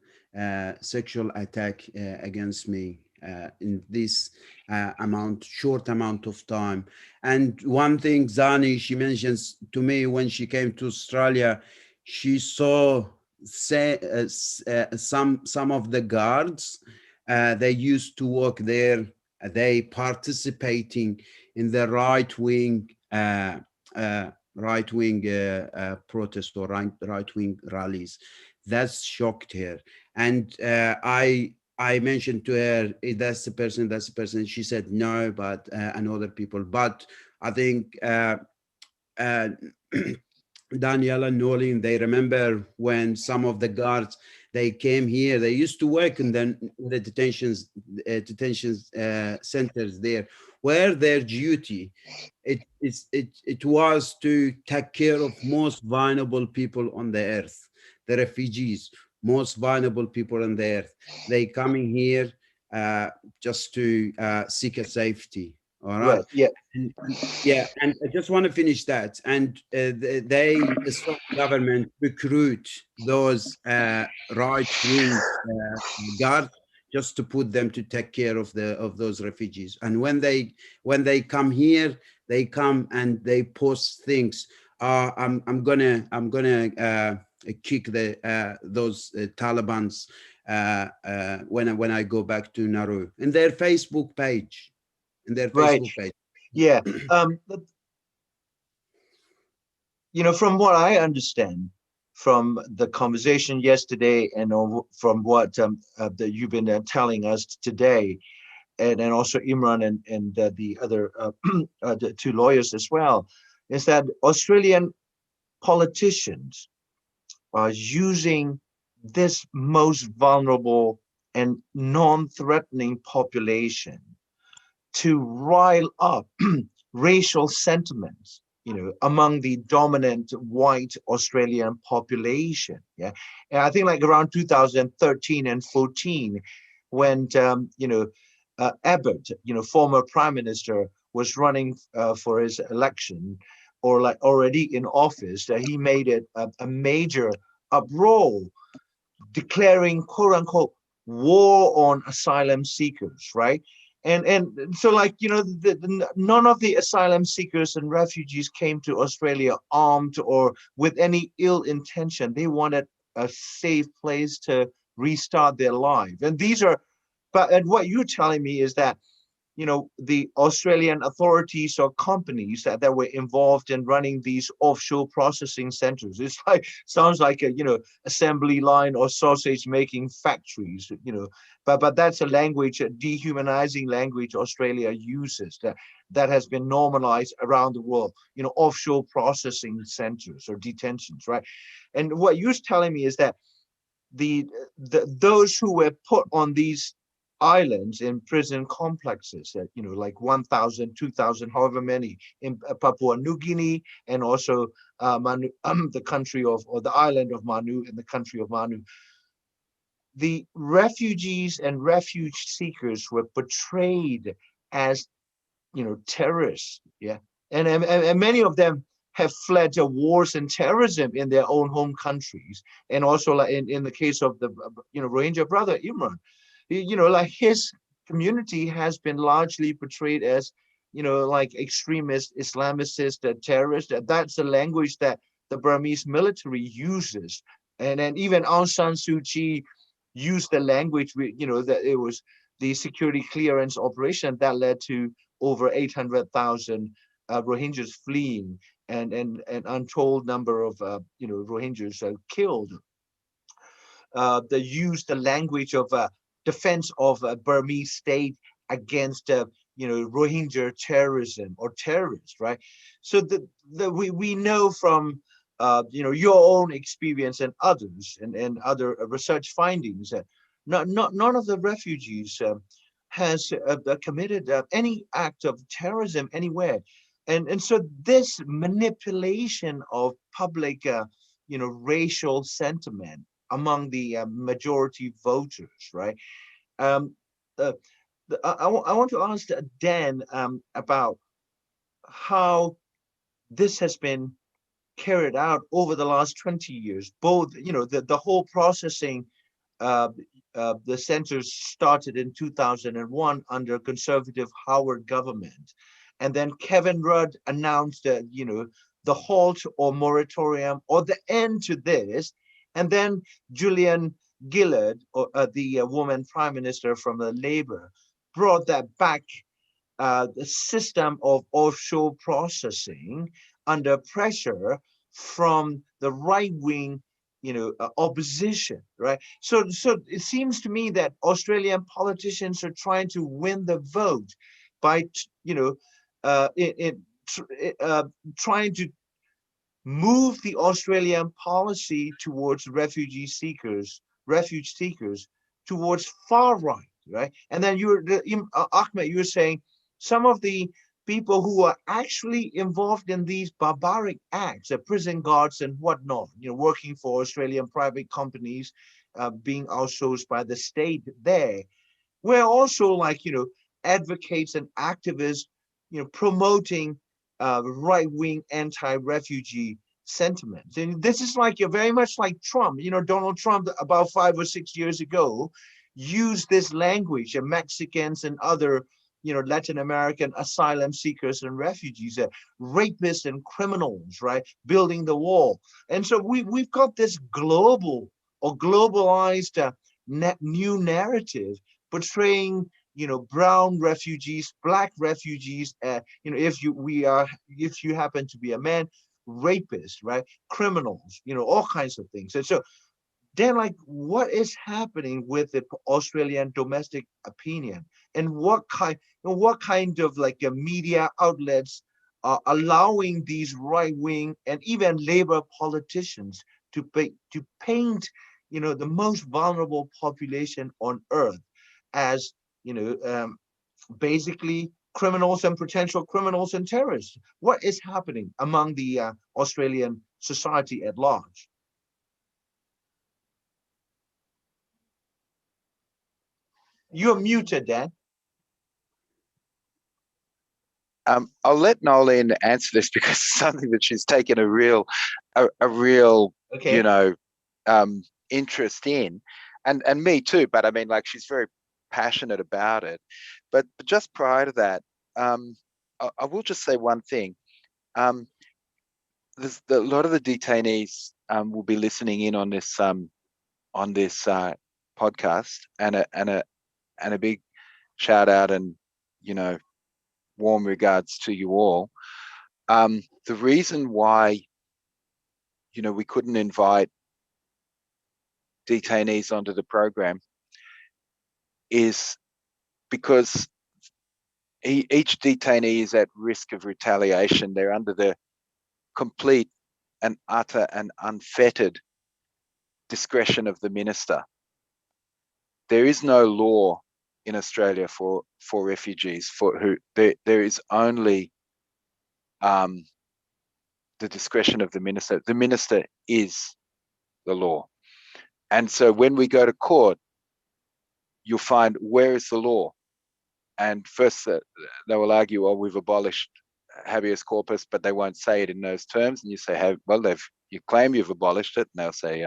sexual attack against me in this short amount of time. And one thing Zani, she mentions to me, when she came to Australia, she saw some of the guards, they used to work there, they participating in the right-wing protest or right-wing rallies. That's shocked her. And I I mentioned to her, that's the person, that's the person. She said no, but and other people. But I think uh, Daniel and Nolan, they remember when some of the guards, they came here, they used to work in the detention centers there, where their duty, it was to take care of most vulnerable people on the earth, the refugees, most vulnerable people on the earth. They coming here just to seek a safety, all right? Right. Yeah. Yeah, and I just want to finish that. And they, Israeli government, recruit those right-wing guards just to put them to take care of those refugees. And when they come here, they come and they post things. I'm gonna kick those Taliban's when I go back to Nauru in their Facebook page. In their Right. Facebook page. Yeah. You know, from what I understand from the conversation yesterday and from what that you've been telling us today, and also Imran and the other the two lawyers as well, is that Australian politicians are using this most vulnerable and non-threatening population to rile up racial sentiments, you know, among the dominant white Australian population. Yeah, and I think like around 2013 and 14, when Abbott, you know, former prime minister, was running for his election, or like already in office, he made it a major uproar, declaring quote unquote war on asylum seekers, right? And so, like, you know, none of the asylum seekers and refugees came to Australia armed or with any ill intention. They wanted a safe place to restart their life. And these are, and what you're telling me is that, you know, the Australian authorities or companies that were involved in running these offshore processing centers. It's like, sounds like a, you know, assembly line or sausage making factories, you know, but that's a language, a dehumanizing language Australia uses that has been normalized around the world, you know, offshore processing centers or detentions, right? And what you're telling me is that those who were put on these islands in prison complexes, that, you know, like 1,000, 2,000, however many in Papua New Guinea, and also Manu, the country of, or the island of Manu, in the country of Manu. The refugees and refuge seekers were portrayed as, you know, terrorists. Yeah, and many of them have fled to wars and terrorism in their own home countries, and also like in the case of the Rohingya brother Imran, you know, like his community has been largely portrayed as, you know, like extremist, Islamicist, terrorist. That's the language that the Burmese military uses, and then even Aung San Suu Kyi used the language. You know, that it was the security clearance operation that led to over 800,000 Rohingyas fleeing, and an untold number of Rohingyas killed. They used the language of defense of a Burmese state against Rohingya terrorism or terrorists, right? So we know from your own experience and others and other research findings that none of the refugees has committed any act of terrorism anywhere. And so this manipulation of public racial sentiment among the majority voters, right? Um, uh, I want to ask Dan about how this has been carried out over the last 20 years. Both, you know, the whole processing, the centers started in 2001 under conservative Howard government. And then Kevin Rudd announced that, you know, the halt or moratorium or the end to this. And then Julian Gillard, or the woman prime minister from the Labour, brought that back, the system of offshore processing under pressure from the right-wing opposition, right? So it seems to me that Australian politicians are trying to win the vote by, trying to move the Australian policy towards refuge seekers towards far right, right? And then Ahmed, you were saying some of the people who are actually involved in these barbaric acts, prison guards and whatnot, working for Australian private companies, being outsourced by the state there. We're also like, advocates and activists, promoting right-wing anti-refugee sentiments. And this is like, you're very much like Trump. Donald Trump about 5 or 6 years ago used this language, and Mexicans and other Latin American asylum seekers and refugees, rapists and criminals, right? Building the wall. And so we've got this global or globalized new narrative portraying brown refugees, black refugees, if you happen to be a man, rapists, right? Criminals, all kinds of things. And so then, like, what is happening with the Australian domestic opinion, and what kind of like media outlets are allowing these right-wing and even Labour politicians to paint the most vulnerable population on earth as basically criminals and potential criminals and terrorists? What is happening among the Australian society at large? You're muted, Dan. I'll let Nolene answer this because it's something that she's taken a real, Okay. interest in, and me too. But I mean, like, she's very passionate about it. But just prior to that, I will just say one thing. There's a lot of the detainees will be listening in on this podcast, and a big shout out and warm regards to you all. The reason why we couldn't invite detainees onto the program is because each detainee is at risk of retaliation. They're under the complete and utter and unfettered discretion of the minister. There is no law in Australia for refugees for who there is only the discretion of the minister. The minister is the law. And so when we go to court, you'll find, where is the law? And first they will argue, oh, we've abolished habeas corpus, but they won't say it in those terms. And you say, well, you claim you've abolished it. And they'll say,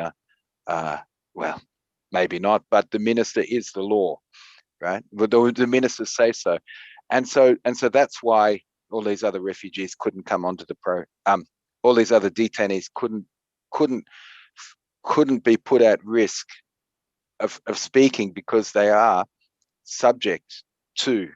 well, maybe not, but the minister is the law, right? But the ministers say so. And so that's why all these other refugees couldn't come onto the all these other detainees couldn't be put at risk of speaking, because they are subject to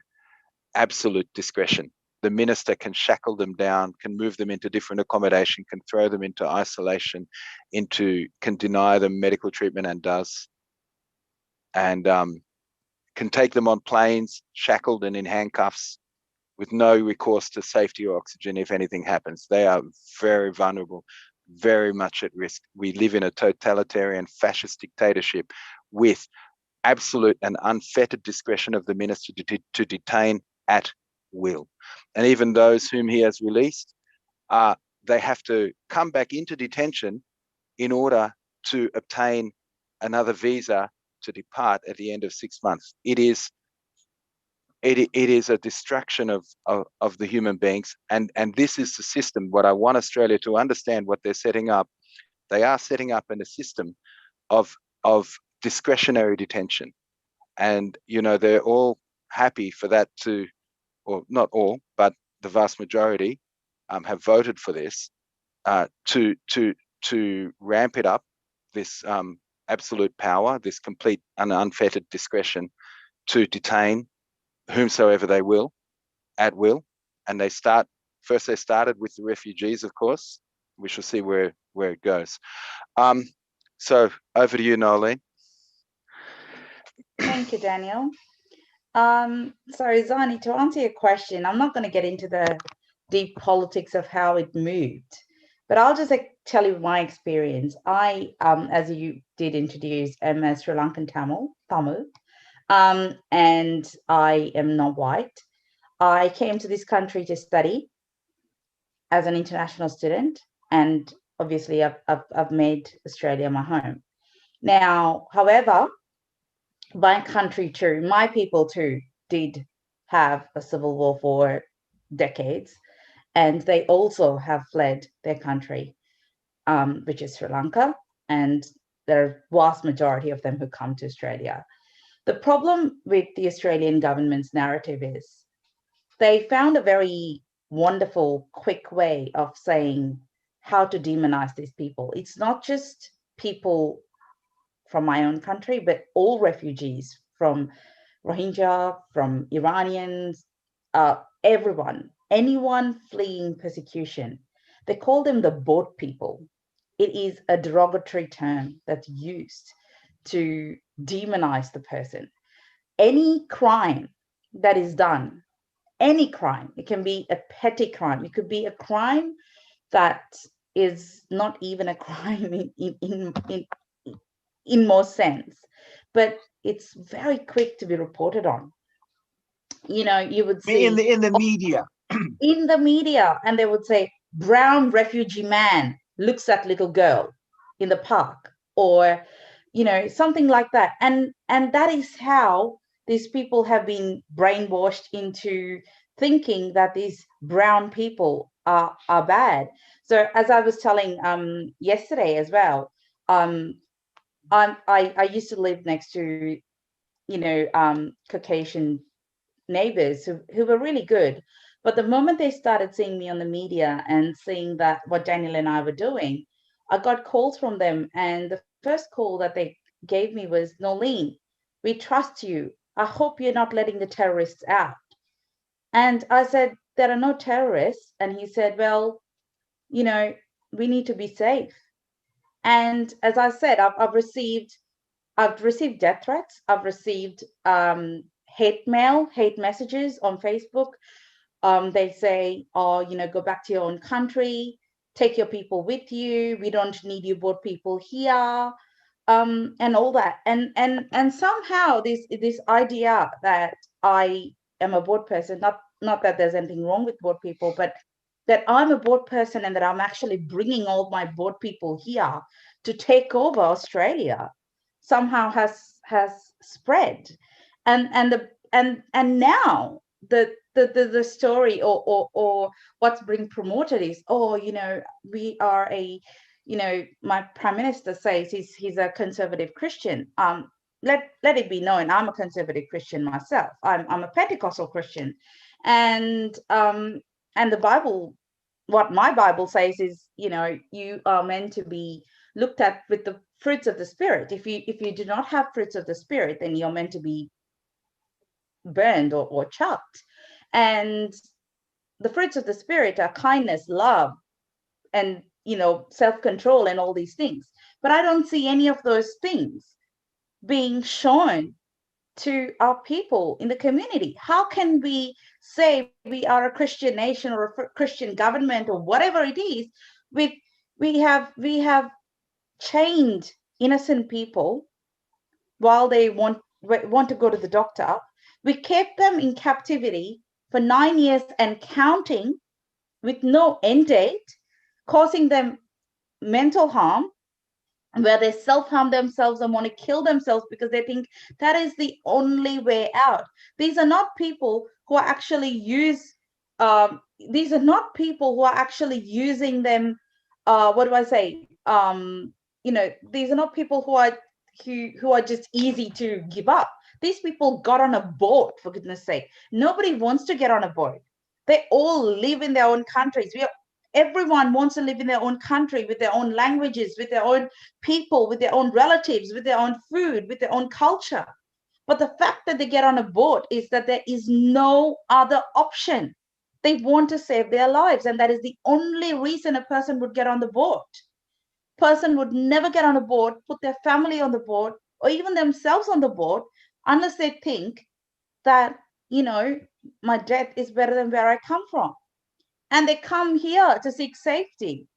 absolute discretion. The minister can shackle them down, can move them into different accommodation, can throw them into isolation, can deny them medical treatment, and does, and can take them on planes shackled and in handcuffs with no recourse to safety or oxygen if anything happens. They are very vulnerable, very much at risk. We live in a totalitarian fascist dictatorship with absolute and unfettered discretion of the minister to detain at will. And even those whom he has released, they have to come back into detention in order to obtain another visa to depart at the end of 6 months. It is a destruction of the human beings, and this is the system. What I want Australia to understand, what they're setting up, they are setting up in a system of discretionary detention, and they're all happy for that to, or not all, but the vast majority have voted for this to ramp it up, this absolute power, this complete and unfettered discretion to detain whomsoever they will at will. And they started with the refugees, of course. We shall see where it goes. So over to you, Nolene. Thank you, Daniel. Sorry, Zani, to answer your question, I'm not going to get into the deep politics of how it moved, but I'll just tell you my experience. I, as you did introduce, am a Sri Lankan Tamil, and I am not white. I came to this country to study as an international student, and obviously I've made Australia my home. Now, however, my country too, my people too, did have a civil war for decades, and they also have fled their country, which is Sri Lanka, and there are vast majority of them who come to Australia. The problem with the Australian government's narrative is they found a very wonderful, quick way of saying how to demonize these people. It's not just people from my own country, but all refugees from Rohingya, from Iranians, everyone, anyone fleeing persecution. They call them the boat people. It is a derogatory term that's used to demonize the person. Any crime that is done, any crime, it can be a petty crime, it could be a crime that is not even a crime in most sense, but it's very quick to be reported on. You know, you would see in the media. in the media, and they would say, brown refugee man looks at little girl in the park, or, you know, something like that. And that is how these people have been brainwashed into thinking that these brown people are bad. So as I was telling yesterday as well, I used to live next to, you know, Caucasian neighbors who were really good. But the moment they started seeing me on the media and seeing that what Daniel and I were doing, I got calls from them. And the first call that they gave me was, Nolene, we trust you. I hope you're not letting the terrorists out. And I said, there are no terrorists. And he said, well, you know, we need to be safe. And as I said, I've received death threats. I've received hate mail, hate messages on Facebook. They say, oh, you know, go back to your own country, take your people with you. We don't need you boat people here, and all that. And somehow this idea that I am a boat person, not that there's anything wrong with boat people, but that I'm a boat person and that I'm actually bringing all my boat people here to take over Australia, somehow has spread. And now the story or what's being promoted is, oh, you know, we are a, you know, my prime minister says he's a conservative Christian. Let it be known, I'm a conservative Christian myself. I'm a Pentecostal Christian, and the Bible, what my Bible says is, you know, you are meant to be looked at with the fruits of the Spirit. If you do not have fruits of the Spirit, then you're meant to be burned or chucked. And the fruits of the Spirit are kindness, love, and, you know, self-control and all these things. But I don't see any of those things being shown to our people in the community. How can we say we are a Christian nation or a Christian government or whatever it is, with we have chained innocent people while they want to go to the doctor? We kept them in captivity for 9 years and counting, with no end date, causing them mental harm, where they self-harm themselves and want to kill themselves because they think that is the only way out. These are not people who are actually these are not people who are actually using them. What do I say? You know, these are not people who are just easy to give up. These people got on a boat, for goodness sake. Nobody wants to get on a boat. They all live in their own countries. Everyone wants to live in their own country with their own languages, with their own people, with their own relatives, with their own food, with their own culture. But the fact that they get on a boat is that there is no other option. They want to save their lives, and that is the only reason a person would get on the boat. person would never get on a boat, put their family on the boat, or even themselves on the boat, unless they think that, you know, my death is better than where I come from. And they come here to seek safety.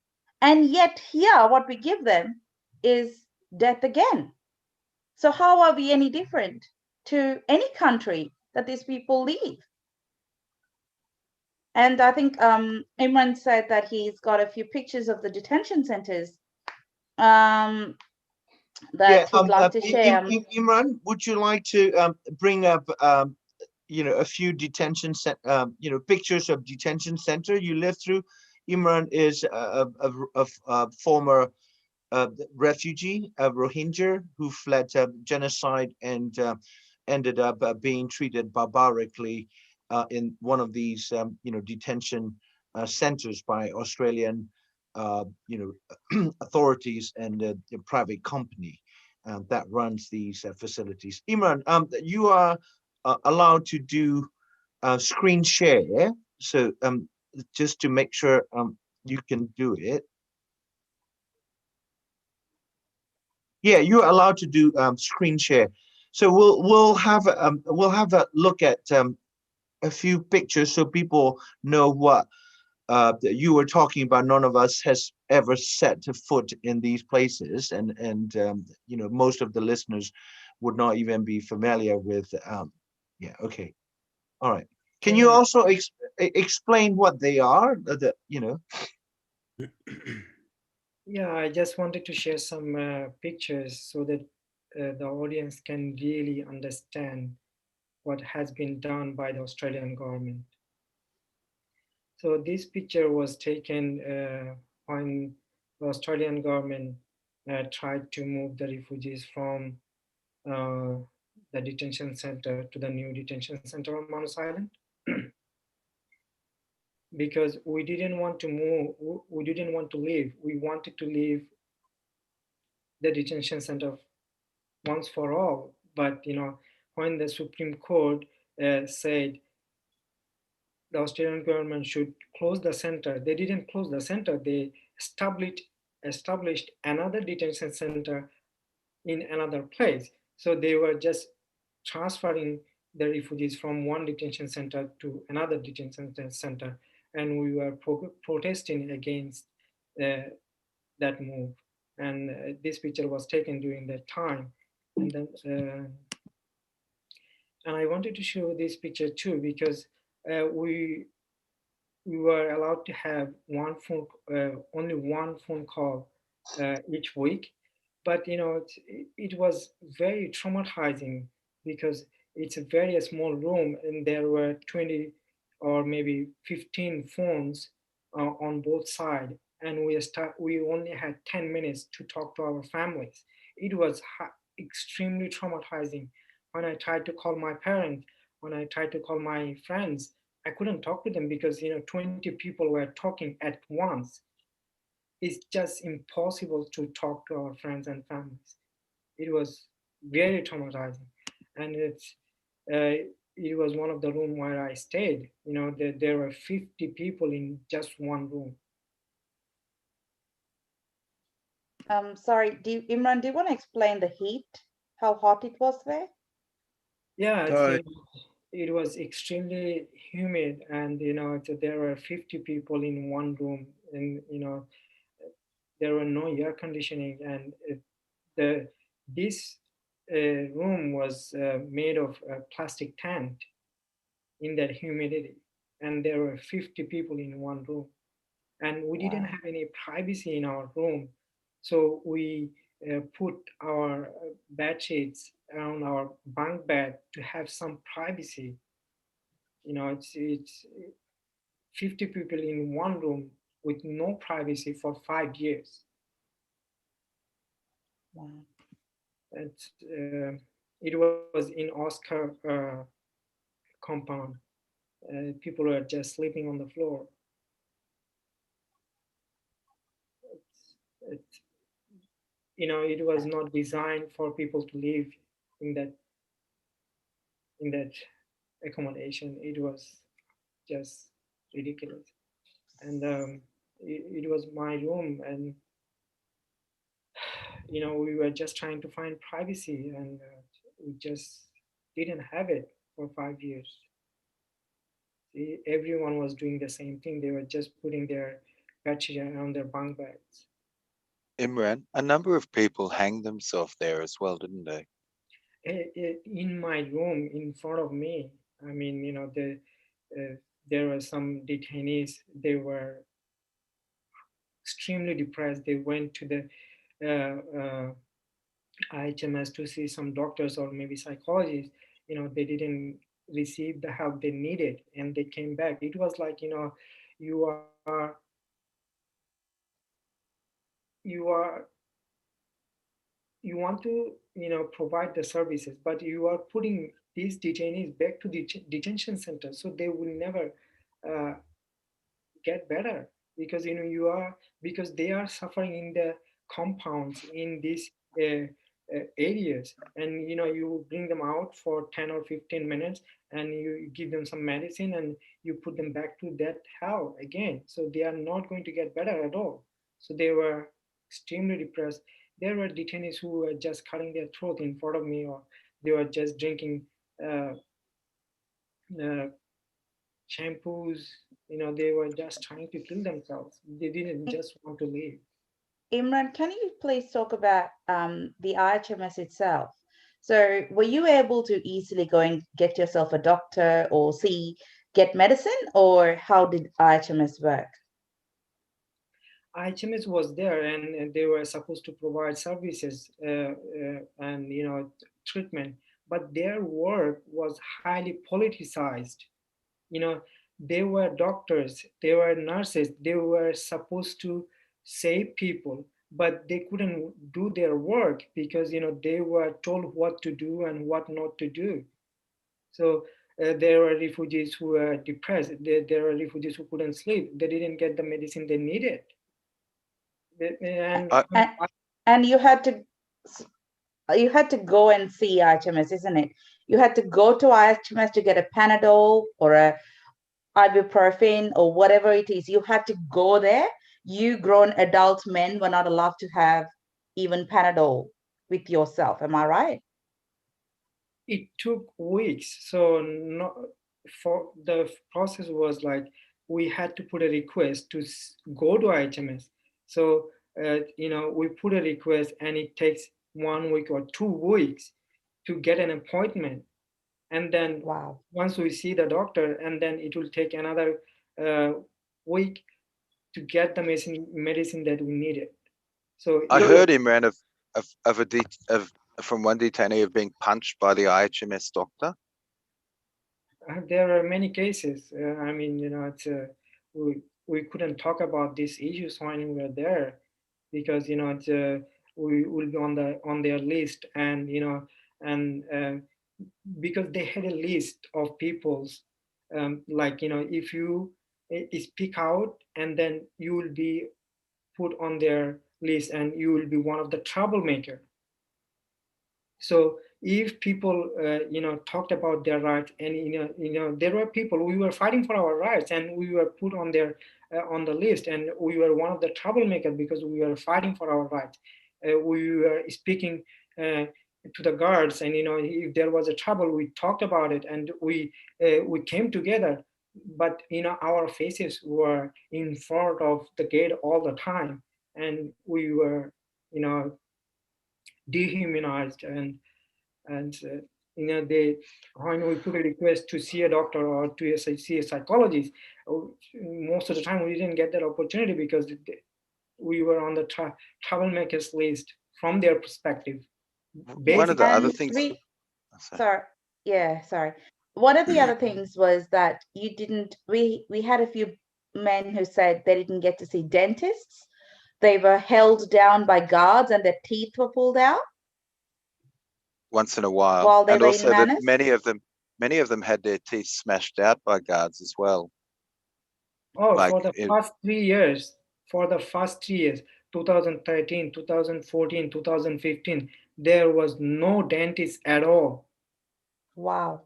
And yet here, what we give them is death again. So how are we any different to any country that these people leave? And I think Imran said that he's got a few pictures of the detention centers that he'd like to share. Imran, would you like to bring up a few detention pictures of detention center you lived through? Imran is a former refugee, a Rohingya who fled genocide and ended up being treated barbarically in one of these detention centers by Australian authorities and a private company that runs these facilities. Imran, you are allowed to do screen share, so just to make sure you can do it. Yeah, you're allowed to do screen share. So we'll have a look at a few pictures so people know what that you were talking about. None of us has ever set foot in these places, and most of the listeners would not even be familiar with. Yeah. Okay. All right. Can you also explain what they are? Yeah, I just wanted to share some pictures so that the audience can really understand what has been done by the Australian government. So this picture was taken when the Australian government tried to move the refugees from the detention center to the new detention center on Manus Island. Because we didn't want to move, we didn't want to leave. We wanted to leave the detention center once for all. But when the Supreme Court said the Australian government should close the center, they didn't close the center. They established another detention center in another place. So they were just transferring the refugees from one detention center to another detention center, and we were protesting against that move. And this picture was taken during that time. And then, and I wanted to show this picture too because we were allowed to have only one phone call each week, but it was very traumatizing because it's a very small room and there were 20 or maybe 15 phones on both sides, and we only had 10 minutes to talk to our families. It was extremely traumatizing. When I tried to call my parents, when I tried to call my friends, I couldn't talk to them because 20 people were talking at once. It's just impossible to talk to our friends and families. It was very traumatizing, and it was one of the room where I stayed. There were 50 people in just one room. Sorry, Imran, do you want to explain the heat? How hot it was there? Yeah, it was extremely humid, and there were 50 people in one room, and there were no air conditioning, and this room was made of a plastic tent in that humidity, and there were 50 people in one room, and we didn't have any privacy in our room, so we put our bed sheets around our bunk bed to have some privacy. It's 50 people in one room with no privacy for 5 years. Wow. It was in Oscar compound. People were just sleeping on the floor. It was not designed for people to live in that accommodation. It was just ridiculous. And it was my room, and you know, we were just trying to find privacy, and we just didn't have it for 5 years. Everyone was doing the same thing. They were just putting their bedsheet on their bunk beds. Imran, a number of people hanged themselves there as well, didn't they? In my room, in front of me, I mean, you know, there were some detainees. They were extremely depressed. They went to the IHMS to see some doctors or maybe psychologists. You know, they didn't receive the help they needed, and they came back. It was like, you know, you are you are you want to, you know, provide the services, but you are putting these detainees back to the detention center, so they will never uh, get better, because, you know, you are, because they are suffering in the compounds in these areas, and, you know, you bring them out for 10 or 15 minutes, and you give them some medicine, and you put them back to that hell again, so they are not going to get better at all. So they were extremely depressed. There were detainees who were just cutting their throat in front of me, or they were just drinking uh, uh, shampoos. You know, they were just trying to kill themselves. They didn't just want to live. Imran, can you please talk about the IHMS itself? So were you able to easily go and get yourself a doctor or get medicine, or how did IHMS work? IHMS was there, and they were supposed to provide services and, you know, treatment, but their work was highly politicized. You know, they were doctors, they were nurses, they were supposed to save people, but they couldn't do their work because, you know, they were told what to do and what not to do. So there were refugees who were depressed, there were refugees who couldn't sleep, they didn't get the medicine they needed. And I, And, and you had to go and see IHMS, isn't it? You had to go to IHMS to get a Panadol or a ibuprofen or whatever it is. You had to go there. You grown adult men were not allowed to have even Panadol with yourself. Am I right? it took weeks. So no, for the process was like, we had to put a request to go to IHMS. So you know, we put a request, and it takes 1 week or 2 weeks to get an appointment, and then Wow. once we see the doctor, and then it will take another uh, week to get the medicine that we needed. So I it was, heard Imran of from one detainee of being punched by the IHMS doctor. there are many cases. I mean, you know, we couldn't talk about these issues when we were there, because, you know, we will be on their list, and, you know, and because they had a list of people's, like, you know, if you speak out, and then you will be put on their list, and you will be one of the troublemaker. So if people, you know, talked about their rights, and, you know, there were people, we were fighting for our rights, and we were put on their on the list, and we were one of the troublemakers because we were fighting for our rights. We were speaking to the guards, and, you know, if there was a trouble, we talked about it, and we came together. But, you know, our faces were in front of the gate all the time, and we were, you know, dehumanized, and you know, they, when we put a request to see a doctor or to see a psychologist, most of the time we didn't get that opportunity because we were on the troublemakers list from their perspective. One of the other And things. sorry, yeah, sorry. One of the other things was that you didn't, we had a few men who said they didn't get to see dentists. They were held down by guards and their teeth were pulled out Once in a while, while they and were in also that Manus. many of them had their teeth smashed out by guards as well. Oh, Like for the first 3 years, 2013, 2014, 2015, there was no dentist at all. Wow.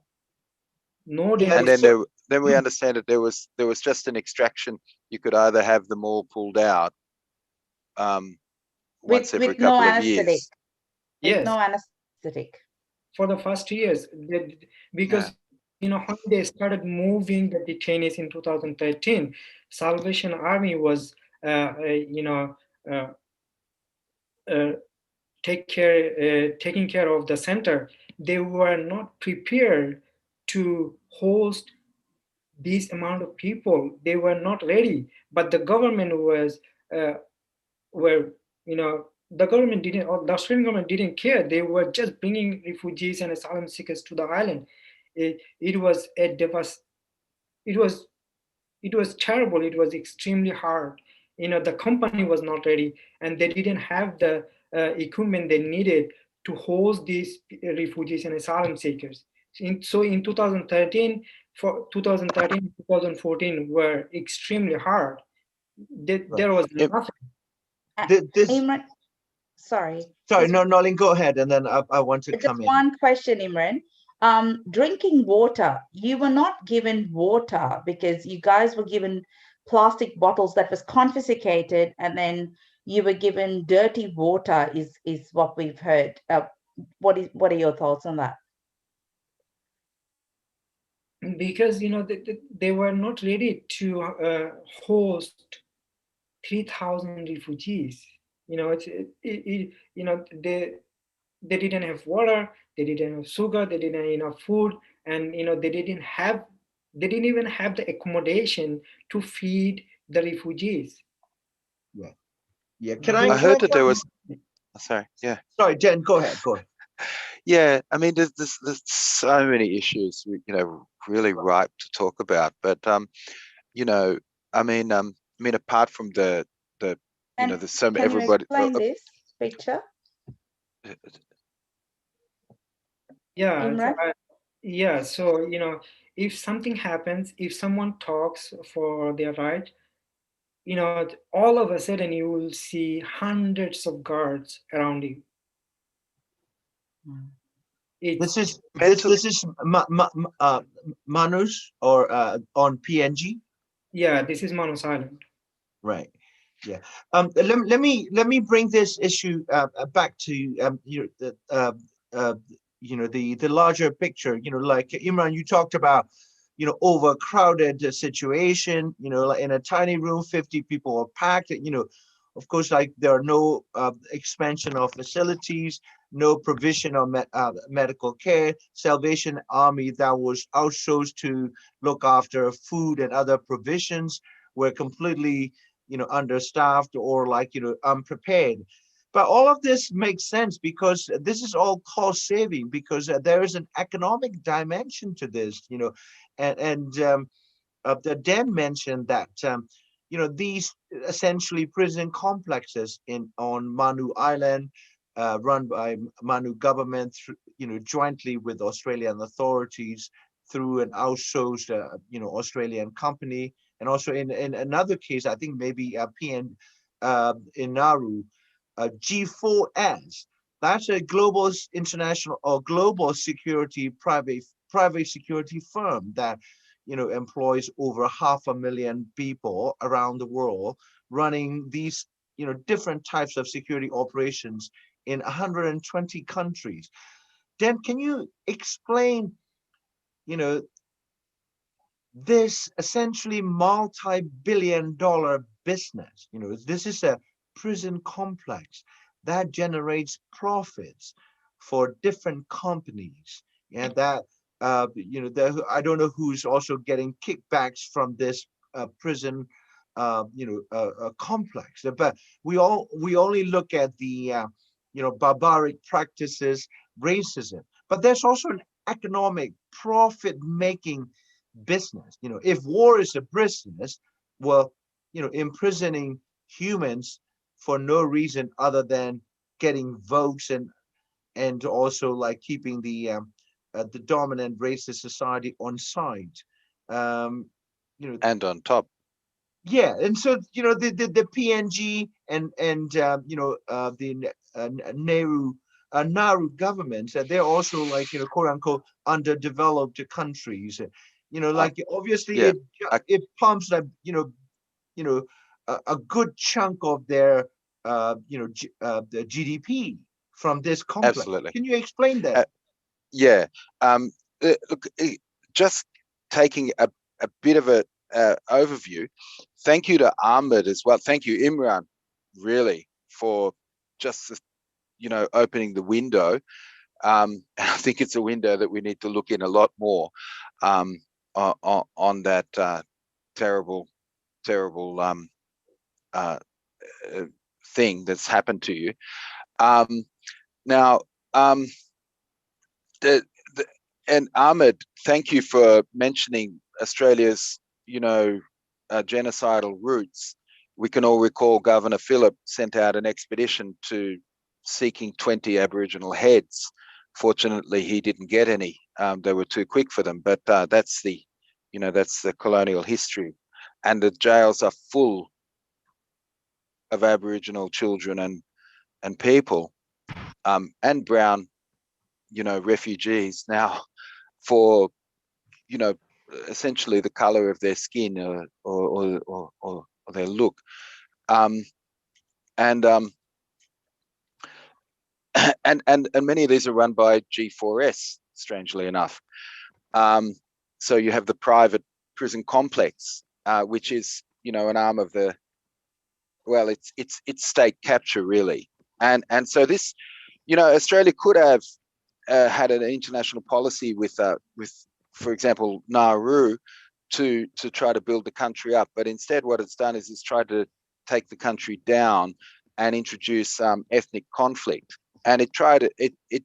No Yeah. and dentist. then we understand that there was just an extraction. You could either have them all pulled out, once every with no couple of anesthetic. years. With Yes, no anesthetic. for the first years, because you know, when they started moving the detainees in 2013, Salvation Army was you know, uh, uh, taking care of the center. They were not prepared to host this amount of people. They were not ready, but the government was were, you know, the government didn't, or the Australian government didn't care. They were just bringing refugees and asylum seekers to the island. It was a it was it was terrible. It was extremely hard. You know, the company was not ready, and they didn't have the equipment they needed to host these refugees and asylum seekers. So in 2013, for 2013, 2014 were extremely hard. Right. There was Im- nothing. This, Imran, sorry. sorry, Just no, Nolin, go ahead, and then I want to just come in. one question, Imran. Drinking water, you were not given water because you guys were given plastic bottles that was confiscated, and then you were given dirty water, is what we've heard. What are your thoughts on that? Because you know they were not ready to host 3,000 refugees. You know, you know, they didn't have water, they didn't have sugar, they didn't have enough food, and you know they didn't even have the accommodation to feed the refugees. Yeah, yeah. I Can I heard that there jump? was, sorry, yeah. Sorry, Jen, go ahead, go ahead. Yeah, I mean, there's so many issues, you know, really ripe to talk about. But you know, I mean, apart from the you know, And there's so can you everybody. explain this picture, Yeah, Imran? yeah. So you know, if something happens, if someone talks for their right, you know, all of a sudden you will see hundreds of guards around you. It's Mental, This is Manus or on PNG, yeah. This is Manus Island. right? Yeah. Let me bring this issue back to you know, the larger picture. You know, like Imran, you talked about, you know, overcrowded situation. You know, like in a tiny room, 50 people are packed. You know, of course, like there are no expansion of facilities, no provision of medical care. Salvation Army that was outsourced to look after food and other provisions were completely, you know, understaffed or like, you know, unprepared. But all of this makes sense because this is all cost saving, because there is an economic dimension to this, you know, and the Dan mentioned that you know, these essentially prison complexes in on Manu Island, run by Manu government, you know, jointly with Australian authorities through an outsourced, you know, Australian company, and also in another case, I think maybe PN in Nauru, G4S. That's a global international or global security private security firm that, you know, employs over 500,000 people around the world, running these, you know, different types of security operations in 120 countries. Dan, can you explain, you know, this essentially multi-billion-dollar business? You know, this is a prison complex that generates profits for different companies, and that you know, I don't know who's also getting kickbacks from this prison you know, complex, but we only look at the you know, barbaric practices, racism, but there's also an economic profit making business. You know, if war is a business, well, you know, imprisoning humans for no reason other than getting votes and also like keeping the dominant racist society on side, you know, and on top, yeah. And so, you know, the PNG and you know, the Nauru governments, they're also like, you know, quote unquote underdeveloped countries. You know, like obviously yeah, it pumps like, you know, a good chunk of their the GDP from this complex. Absolutely. Can you explain that? Yeah. Look, just taking a bit of a overview. Thank you to Ahmed as well. Thank you, Imran, really, for just opening the window. I think it's a window that we need to look in a lot more on that terrible thing that's happened to you. Now, and Ahmed, thank you for mentioning Australia's, genocidal roots. We can all recall Governor Phillip sent out an expedition to seeking 20 Aboriginal heads. Fortunately, he didn't get any. They were too quick for them. But that's the colonial history, and the jails are full of Aboriginal children and people, and brown, refugees now, for essentially the color of their skin or their look, and many of these are run by G4S, strangely enough. So you have the private prison complex, which is an arm of the, well, it's state capture, really, and so this, Australia could have had an international policy with, for example, Nauru, to try to build the country up, but instead what it's done is it's tried to take the country down and introduce ethnic conflict. And it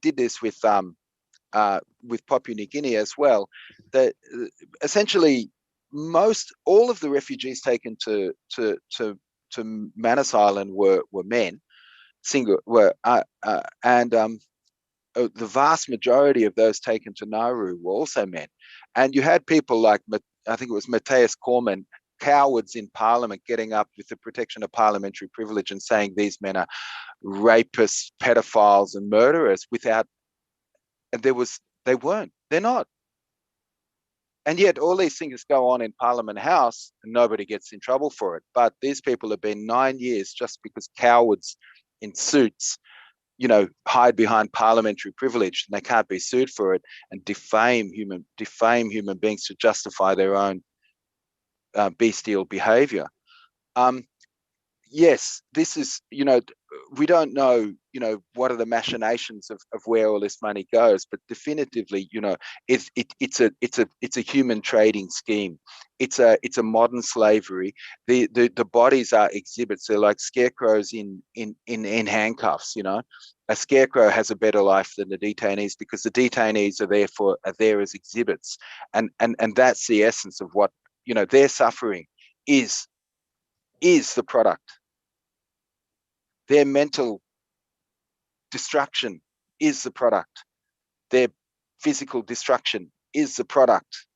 did this with Papua New Guinea as well. That essentially all of the refugees taken to Manus Island were men, the vast majority of those taken to Nauru were also men. And you had people like, I think it was Matthias Cormann, cowards in Parliament, getting up with the protection of parliamentary privilege and saying these men are rapists, pedophiles, and murderers they're not. And yet all these things go on in Parliament House and nobody gets in trouble for it. But these people have been 9 years just because cowards in suits hide behind parliamentary privilege, and they can't be sued for it, and defame human beings to justify their own bestial behavior. Yes, this is, we don't know, what are the machinations of where all this money goes, but definitively, it's a human trading scheme. It's a modern slavery. The bodies are exhibits. They're like scarecrows in handcuffs. A scarecrow has a better life than the detainees because the detainees are there as exhibits, and that's the essence of what their suffering is the product. Their mental destruction is the product. Their physical destruction is the product.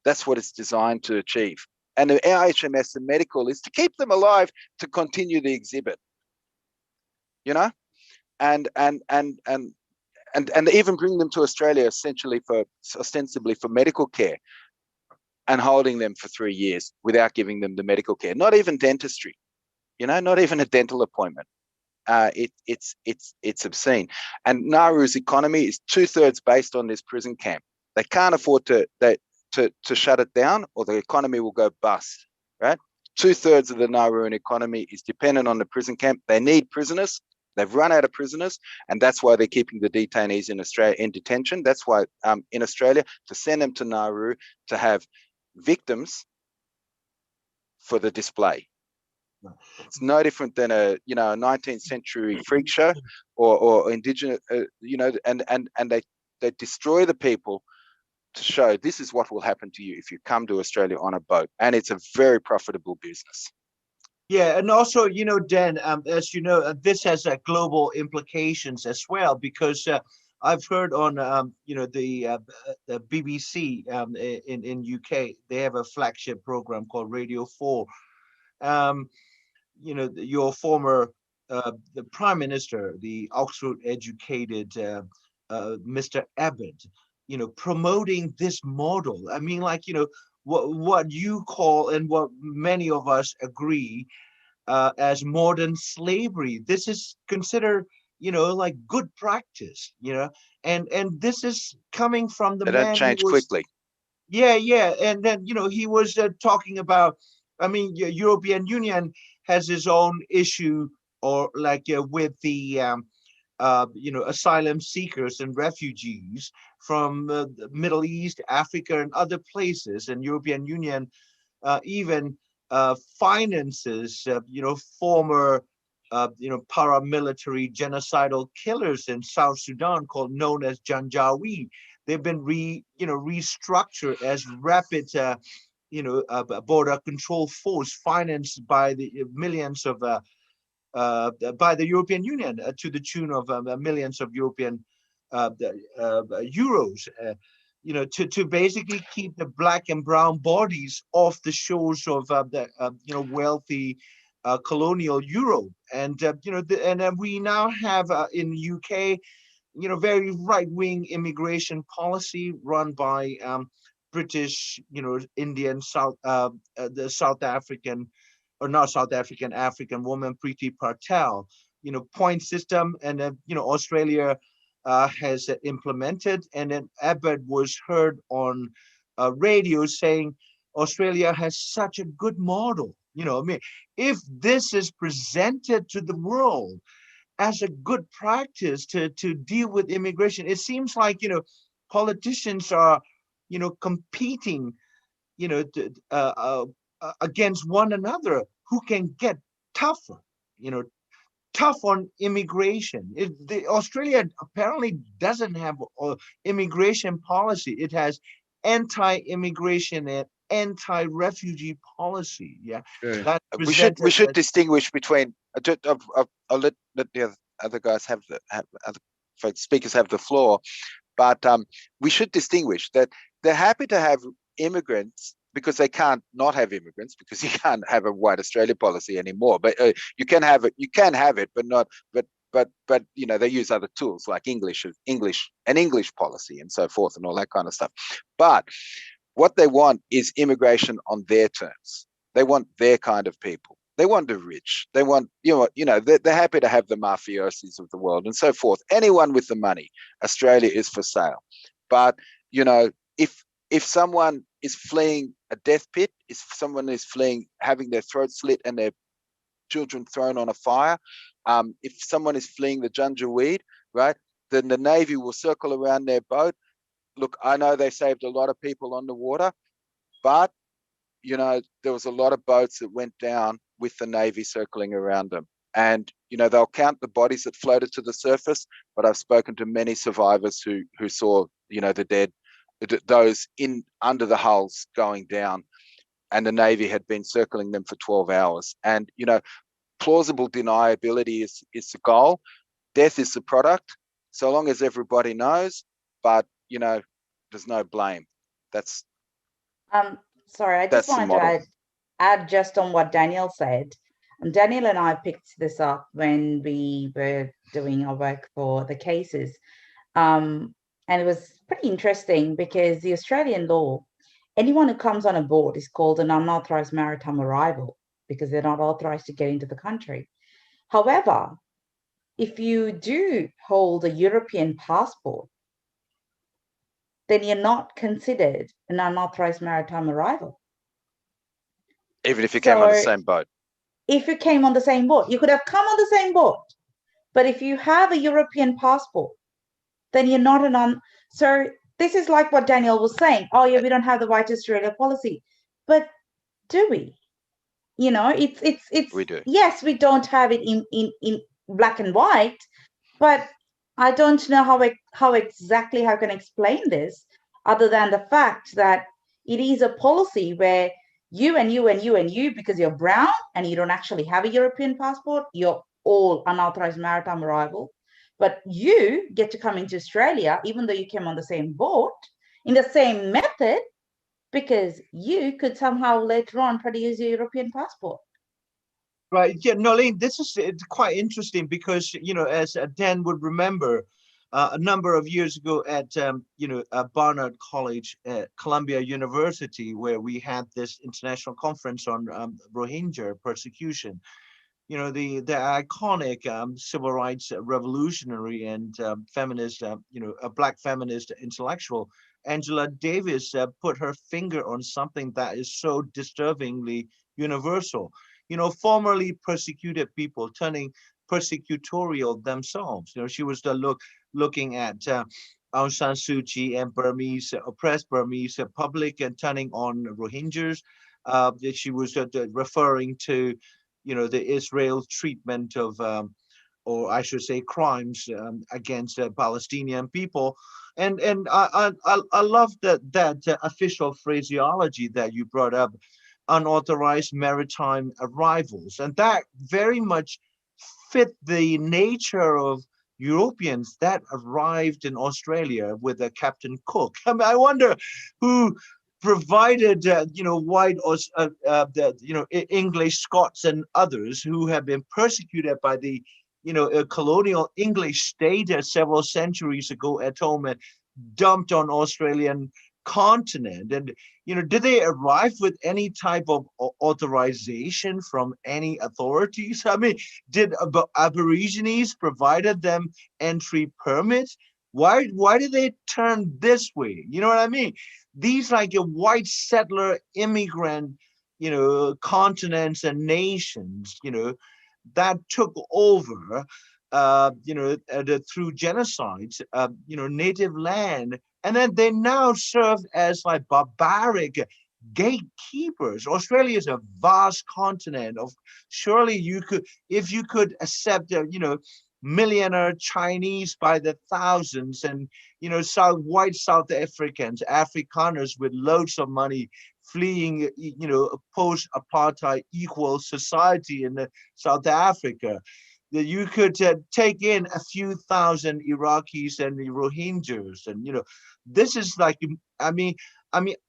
That's what it's designed to achieve. And the HMS, the medical, is to keep them alive to continue the exhibit. And even bring them to Australia ostensibly for medical care, and holding them for 3 years without giving them the medical care. Not even dentistry, not even a dental appointment. It's obscene. And Nauru's economy is 2/3 based on this prison camp. They can't afford to shut it down, or the economy will go bust. Right? 2/3 of the Nauruan economy is dependent on the prison camp. They need prisoners. They've run out of prisoners, and that's why they're keeping the detainees in Australia in detention. That's why in Australia, to send them to Nauru to have victims for the display. It's no different than a 19th century freak show or indigenous, and they destroy the people to show this is what will happen to you if you come to Australia on a boat, and it's a very profitable business. Yeah, and also, Dan, as you know, this has global implications as well, because I've heard on, the BBC in UK, they have a flagship program called Radio 4. Your former, the Prime Minister, the Oxford-educated Mr. Abbott, promoting this model. I mean, like, what you call and what many of us agree, as modern slavery. This is considered, like good practice, and this is coming from the They don't man who change was, quickly. yeah, and then he was talking about. I mean, European Union has its own issue, or like with the asylum seekers and refugees from the Middle East, Africa, and other places, and European Union even finances, former, paramilitary genocidal killers in South Sudan, known as Janjaweed. They've been restructured as rapid, border control force financed by the millions of, by the European Union, to the tune of millions of European euros. To basically keep the black and brown bodies off the shores of the wealthy colonial Europe, and and we now have in the UK, very right-wing immigration policy run by British, Indian, the South African, or not South African, African woman Preeti Patel, point system, and Australia has implemented, and then Abbott was heard on radio saying Australia has such a good model. I mean, if this is presented to the world as a good practice to deal with immigration, it seems like politicians are competing against one another, who can get tougher, tough on immigration. Australia apparently doesn't have immigration policy. It has anti-immigration and anti-refugee policy. Yeah, Sure. that's We should presented as, distinguish between. I'll let the other guys have other folks, speakers have the floor, but we should distinguish that they're happy to have immigrants because they can't not have immigrants, because you can't have a white Australia policy anymore. But you can have it. You can have it, but not. But they use other tools like English policy and so forth and all that kind of stuff. But what they want is immigration on their terms. They want their kind of people. They want the rich. They want, they're happy to have the mafiosis of the world and so forth. Anyone with the money, Australia is for sale. But, if someone is fleeing a death pit, if someone is fleeing having their throat slit and their children thrown on a fire, if someone is fleeing the Janjaweed, right, then the Navy will circle around their boat. Look, I know they saved a lot of people on the water, but there was a lot of boats that went down with the Navy circling around them. And, they'll count the bodies that floated to the surface, but I've spoken to many survivors who saw, the dead, those under the hulls going down, and the Navy had been circling them for 12 hours. And, plausible deniability is the goal. Death is the product, so long as everybody knows, but, there's no blame. Sorry, I That's just the wanted to add just on what Daniel said. Daniel and I picked this up when we were doing our work for the cases. And it was pretty interesting because the Australian law, anyone who comes on a board is called an unauthorized maritime arrival because they're not authorized to get into the country. However, if you do hold a European passport, then you're not considered an unauthorized maritime arrival. Even if you came on the same boat. If you came on the same boat, you could have come on the same boat. But if you have a European passport, then you're not so this is like what Daniel was saying. Oh yeah, we don't have the White Australia policy. But do we? It's We do. Yes, we don't have it in black and white, but I don't know how exactly I can explain this other than the fact that it is a policy where you and you and you and you, because you're brown and you don't actually have a European passport, you're all unauthorized maritime arrival. But you get to come into Australia, even though you came on the same boat, in the same method, because you could somehow later on produce a European passport. right. Yeah, Nolene, it's quite interesting because, as Dan would remember, a number of years ago at, Barnard College at Columbia University, where we had this international conference on Rohingya persecution. you know, the iconic civil rights revolutionary and feminist, you know, a Black feminist intellectual, Angela Davis, put her finger on something that is so disturbingly universal. You know, formerly persecuted people turning persecutorial themselves. You know, she was looking at Aung San Suu Kyi and Burmese, oppressed Burmese public, and turning on Rohingyas. She was referring to, you know, the Israel treatment of, or I should say, crimes against Palestinian people. And I love that official phraseology that you brought up, unauthorized maritime arrivals, and that very much fit the nature of Europeans that arrived in Australia with a Captain Cook. I mean, I wonder who provided, you know, you know, English, Scots, and others who have been persecuted by the, you know, colonial English state several centuries ago at home and dumped on Australian continent. And, you know, did they arrive with any type of authorization from any authorities? I mean, did Aborigines provided them entry permits? Why did they turn this way? You know what I mean? These like a white settler immigrant, you know, continents and nations, you know, that took over, you know, through genocides, you know, native land, and then they now serve as like barbaric gatekeepers. Australia is a vast continent of, surely you could, if you could accept, you know, millionaire Chinese by the thousands, and, you know, white South Africans, Afrikaners with loads of money fleeing, you know, a post-apartheid equal society in South Africa, that you could take in a few thousand Iraqis and the Rohingyas. And, you know, this is like, I mean,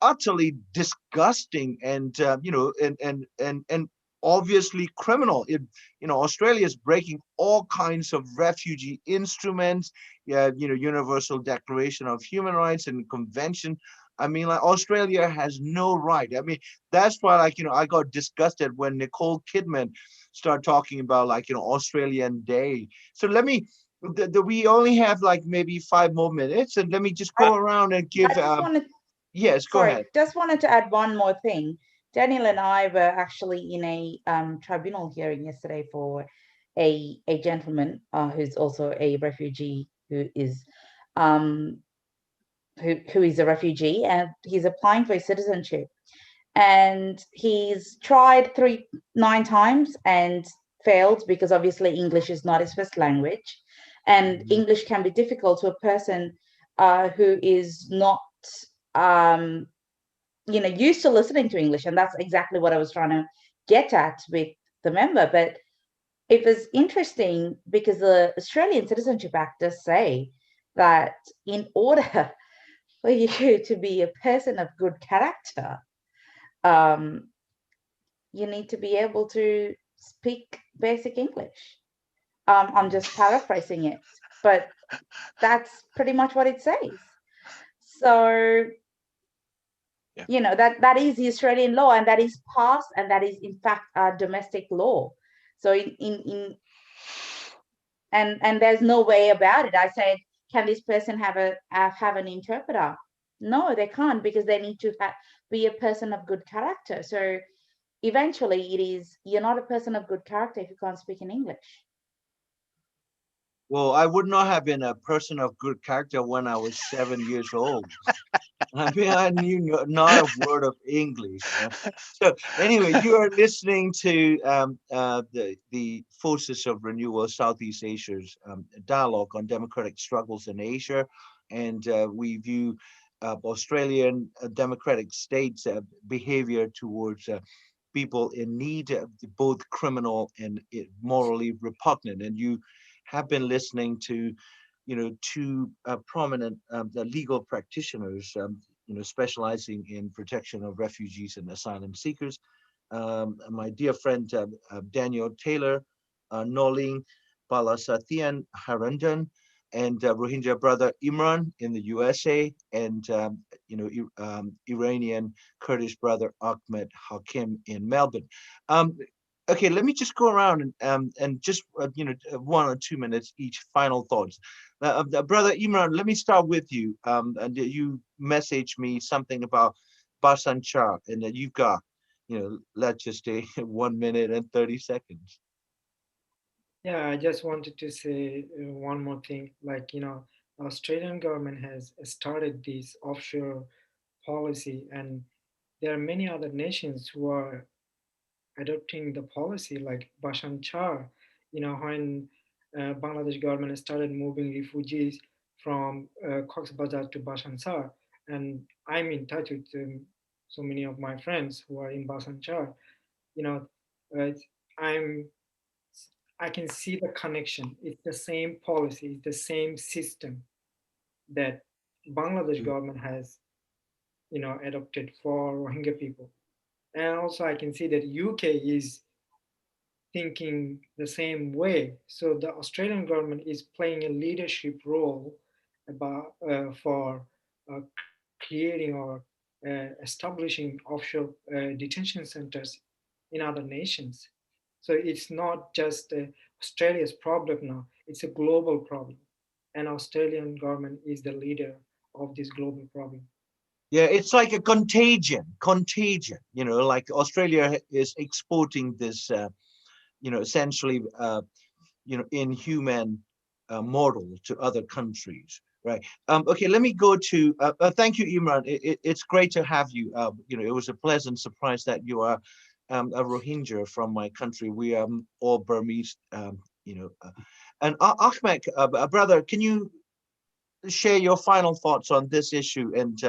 utterly disgusting and, you know, and obviously criminal. You know, Australia is breaking all kinds of refugee instruments, yeah, you know, Universal Declaration of Human Rights and Convention. I mean, like, Australia has no right. I mean, that's why, like, you know, I got disgusted when Nicole Kidman started talking about, like, you know, Australian Day. So let me, we only have like maybe 5 more minutes, and let me just go around and give, I just wanted, yes, go sorry, ahead. just wanted to add one more thing. Daniel and I were actually in a tribunal hearing yesterday for a gentleman who's also a refugee, who is who is a refugee, and he's applying for citizenship. And he's tried 9 times and failed, because obviously English is not his first language, and English can be difficult to a person who is not you know, used to listening to English. And that's exactly what I was trying to get at with the member. But it was interesting because the Australian Citizenship Act does say that in order for you to be a person of good character, you need to be able to speak basic English. I'm just paraphrasing it, but that's pretty much what it says. So, yeah, you know, that is the Australian law, and that is passed, and that is in fact our domestic law. So and there's no way about it. I said, can this person have an interpreter? No, they can't, because they need to be a person of good character. So eventually it is, you're not a person of good character if you can't speak in English. Well, I would not have been a person of good character when I was 7 years old. I mean, I knew not a word of English. So anyway, you are listening to the Forces of Renewal Southeast Asia's dialogue on democratic struggles in Asia, and we view Australian democratic states' behavior towards people in need, both criminal and morally repugnant. And you have been listening to, you know, 2 prominent legal practitioners, you know, specializing in protection of refugees and asylum seekers. My dear friend Daniel Taylor, Noeleen Balasathian Harandan, and Rohingya brother Imran in the USA, and you know, Iranian Kurdish brother Ahmed Hakim in Melbourne. Okay, let me just go around and just 1 or 2 minutes each. Final thoughts. Brother Imran, let me start with you. And you messaged me something about Basan Char, and that you've got, let's just say 1 minute and 30 seconds. Yeah, I just wanted to say one more thing. Like, the Australian government has started this offshore policy, and there are many other nations who are adopting the policy, like Basham Char. When Bangladesh government started moving refugees from Cox's Bazar to Basham Char, and I'm in touch with so many of my friends who are in Basham Char. You know, uh, I'm I can see the connection. It's the same policy, it's the same system that Bangladesh government has, adopted for Rohingya people. And also I can see that UK is thinking the same way. So the Australian government is playing a leadership role about for creating or establishing offshore detention centers in other nations. So it's not just Australia's problem now; it's a global problem, and Australian government is the leader of this global problem. Yeah, it's like a contagion. Like Australia is exporting this, essentially, inhuman model to other countries, right? Okay, let me go to. Thank you, Imran. It's great to have you. It was a pleasant surprise that you are a Rohingya from my country. We are all Burmese. And Ahmed, brother, can you share your final thoughts on this issue? And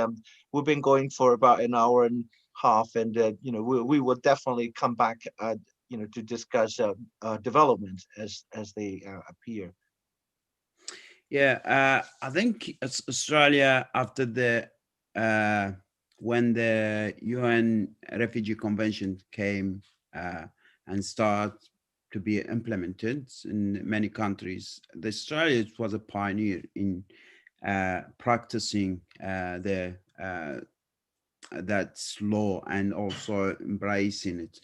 we've been going for about an hour and a half, and we will definitely come back, to discuss developments as they appear. Yeah, I think it's Australia after the when the UN Refugee Convention came and started to be implemented in many countries. The Australia was a pioneer in practicing that law and also embracing it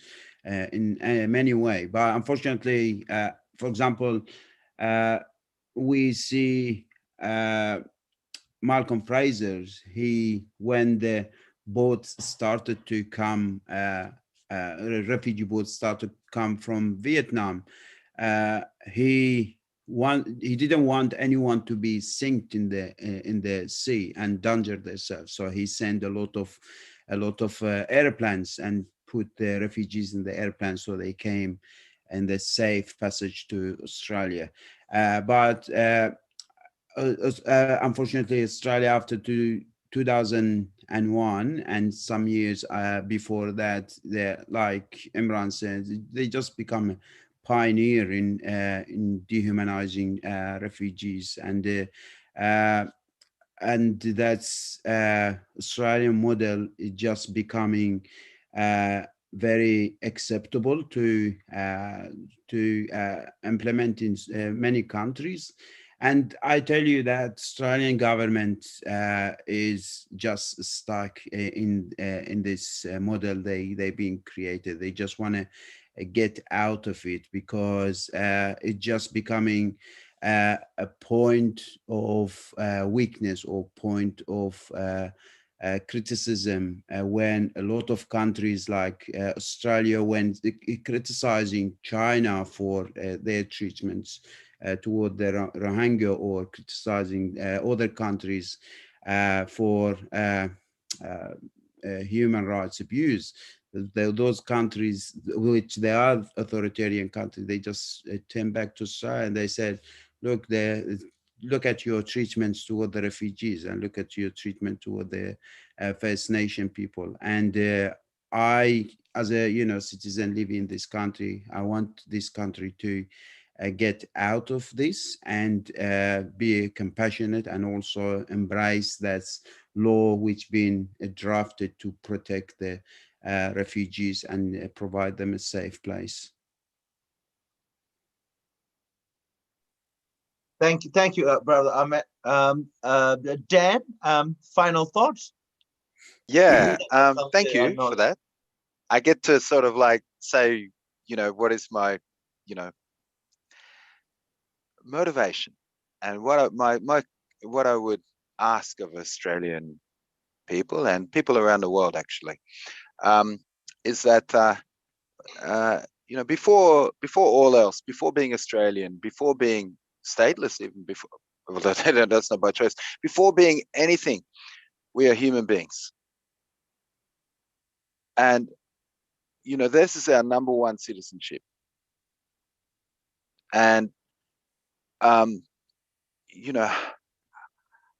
in many ways. But unfortunately, for example, we see Malcolm Fraser. When the boats started to come, refugee boats started to come from Vietnam, he didn't want anyone to be sinked in the sea and endanger themselves. So he sent a lot of airplanes and put the refugees in the airplanes, so they came in the safe passage to Australia. But unfortunately, Australia after 2001 and some years before that, like Imran said, they just become a pioneer in dehumanizing refugees, and that's Australian model is just becoming very acceptable to implement in many countries. And I tell you that Australian government is just stuck in this model they being created. They just want to get out of it because it's just becoming a point of weakness or point of criticism when a lot of countries like Australia, when criticizing China for their treatments toward the Rohingya, or criticizing other countries for human rights abuse. Those countries, which they are authoritarian countries, they just turn back to Australia and they said, look at your treatments toward the refugees and look at your treatment toward the First Nation people. And I, as a citizen living in this country, I want this country to get out of this and be compassionate and also embrace that law which been drafted to protect the refugees and provide them a safe place. Thank you, brother Ahmed. Dan, final thoughts? Yeah, thank you for that. I get to sort of like say what is my, motivation, and what I would ask of Australian people and people around the world, actually, is that before all else, before being Australian, before being stateless, even before, well, that's not by choice, before being anything, we are human beings. And this is our number one citizenship. And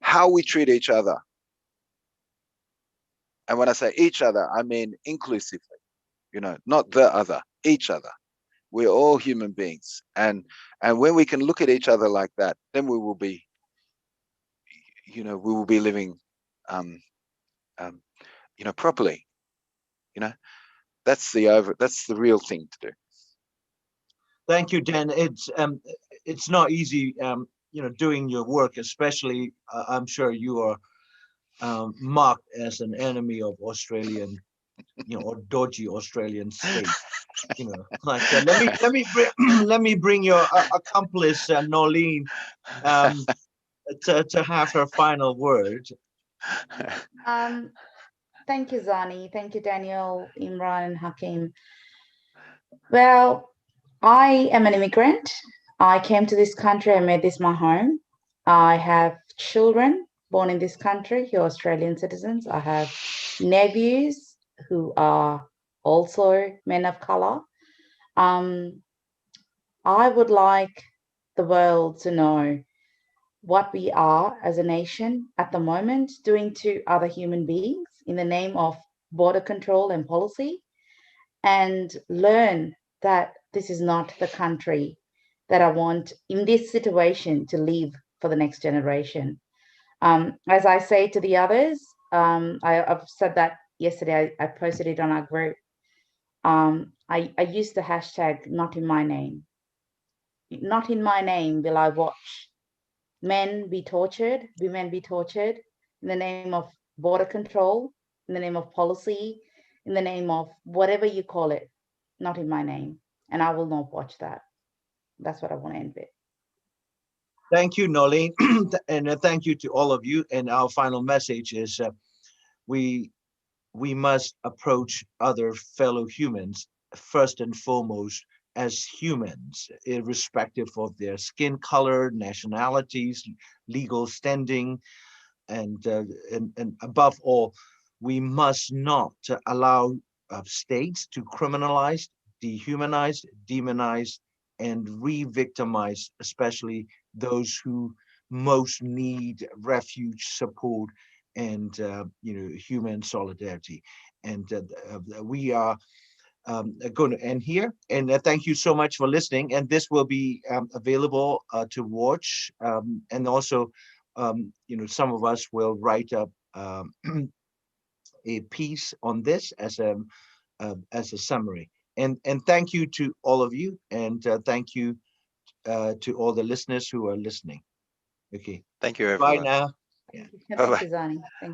how we treat each other, and when I say each other, I mean inclusively, not the other, each other. We're all human beings, and when we can look at each other like that, then we will be living properly. That's the real thing to do. Thank you, Dan. It's not easy, doing your work, especially I'm sure you are marked as an enemy of Australian, or dodgy Australian state. Let me bring your accomplice Nolene to have her final word. Thank you, Zani. Thank you, Daniel, Imran, and Hakim. Well, I am an immigrant. I came to this country. I made this my home. I have children born in this country who are Australian citizens. I have nephews who are also men of color. I would like the world to know what we are as a nation at the moment doing to other human beings in the name of border control and policy, and learn that this is not the country that I want in this situation to live for the next generation. As I say to the others, I've said that yesterday, I posted it on our group. I used the hashtag not in my name. Not in my name will I watch men be tortured, women be tortured in the name of border control, in the name of policy, in the name of whatever you call it, not in my name. And I will not watch that. That's what I want to end with. Thank you, Nolene, and thank you to all of you. And our final message is we must approach other fellow humans first and foremost as humans, irrespective of their skin color, nationalities, legal standing, and above all, we must not allow states to criminalize, dehumanize, demonize, and re-victimize, especially those who most need refuge, support, and human solidarity. And we are going to end here. And thank you so much for listening. And this will be available to watch. And also, some of us will write up a piece on this as a summary. And thank you to all of you, and thank you to all the listeners who are listening. Okay. Thank you, everyone. Bye now. Thank you, Zani. Thank you.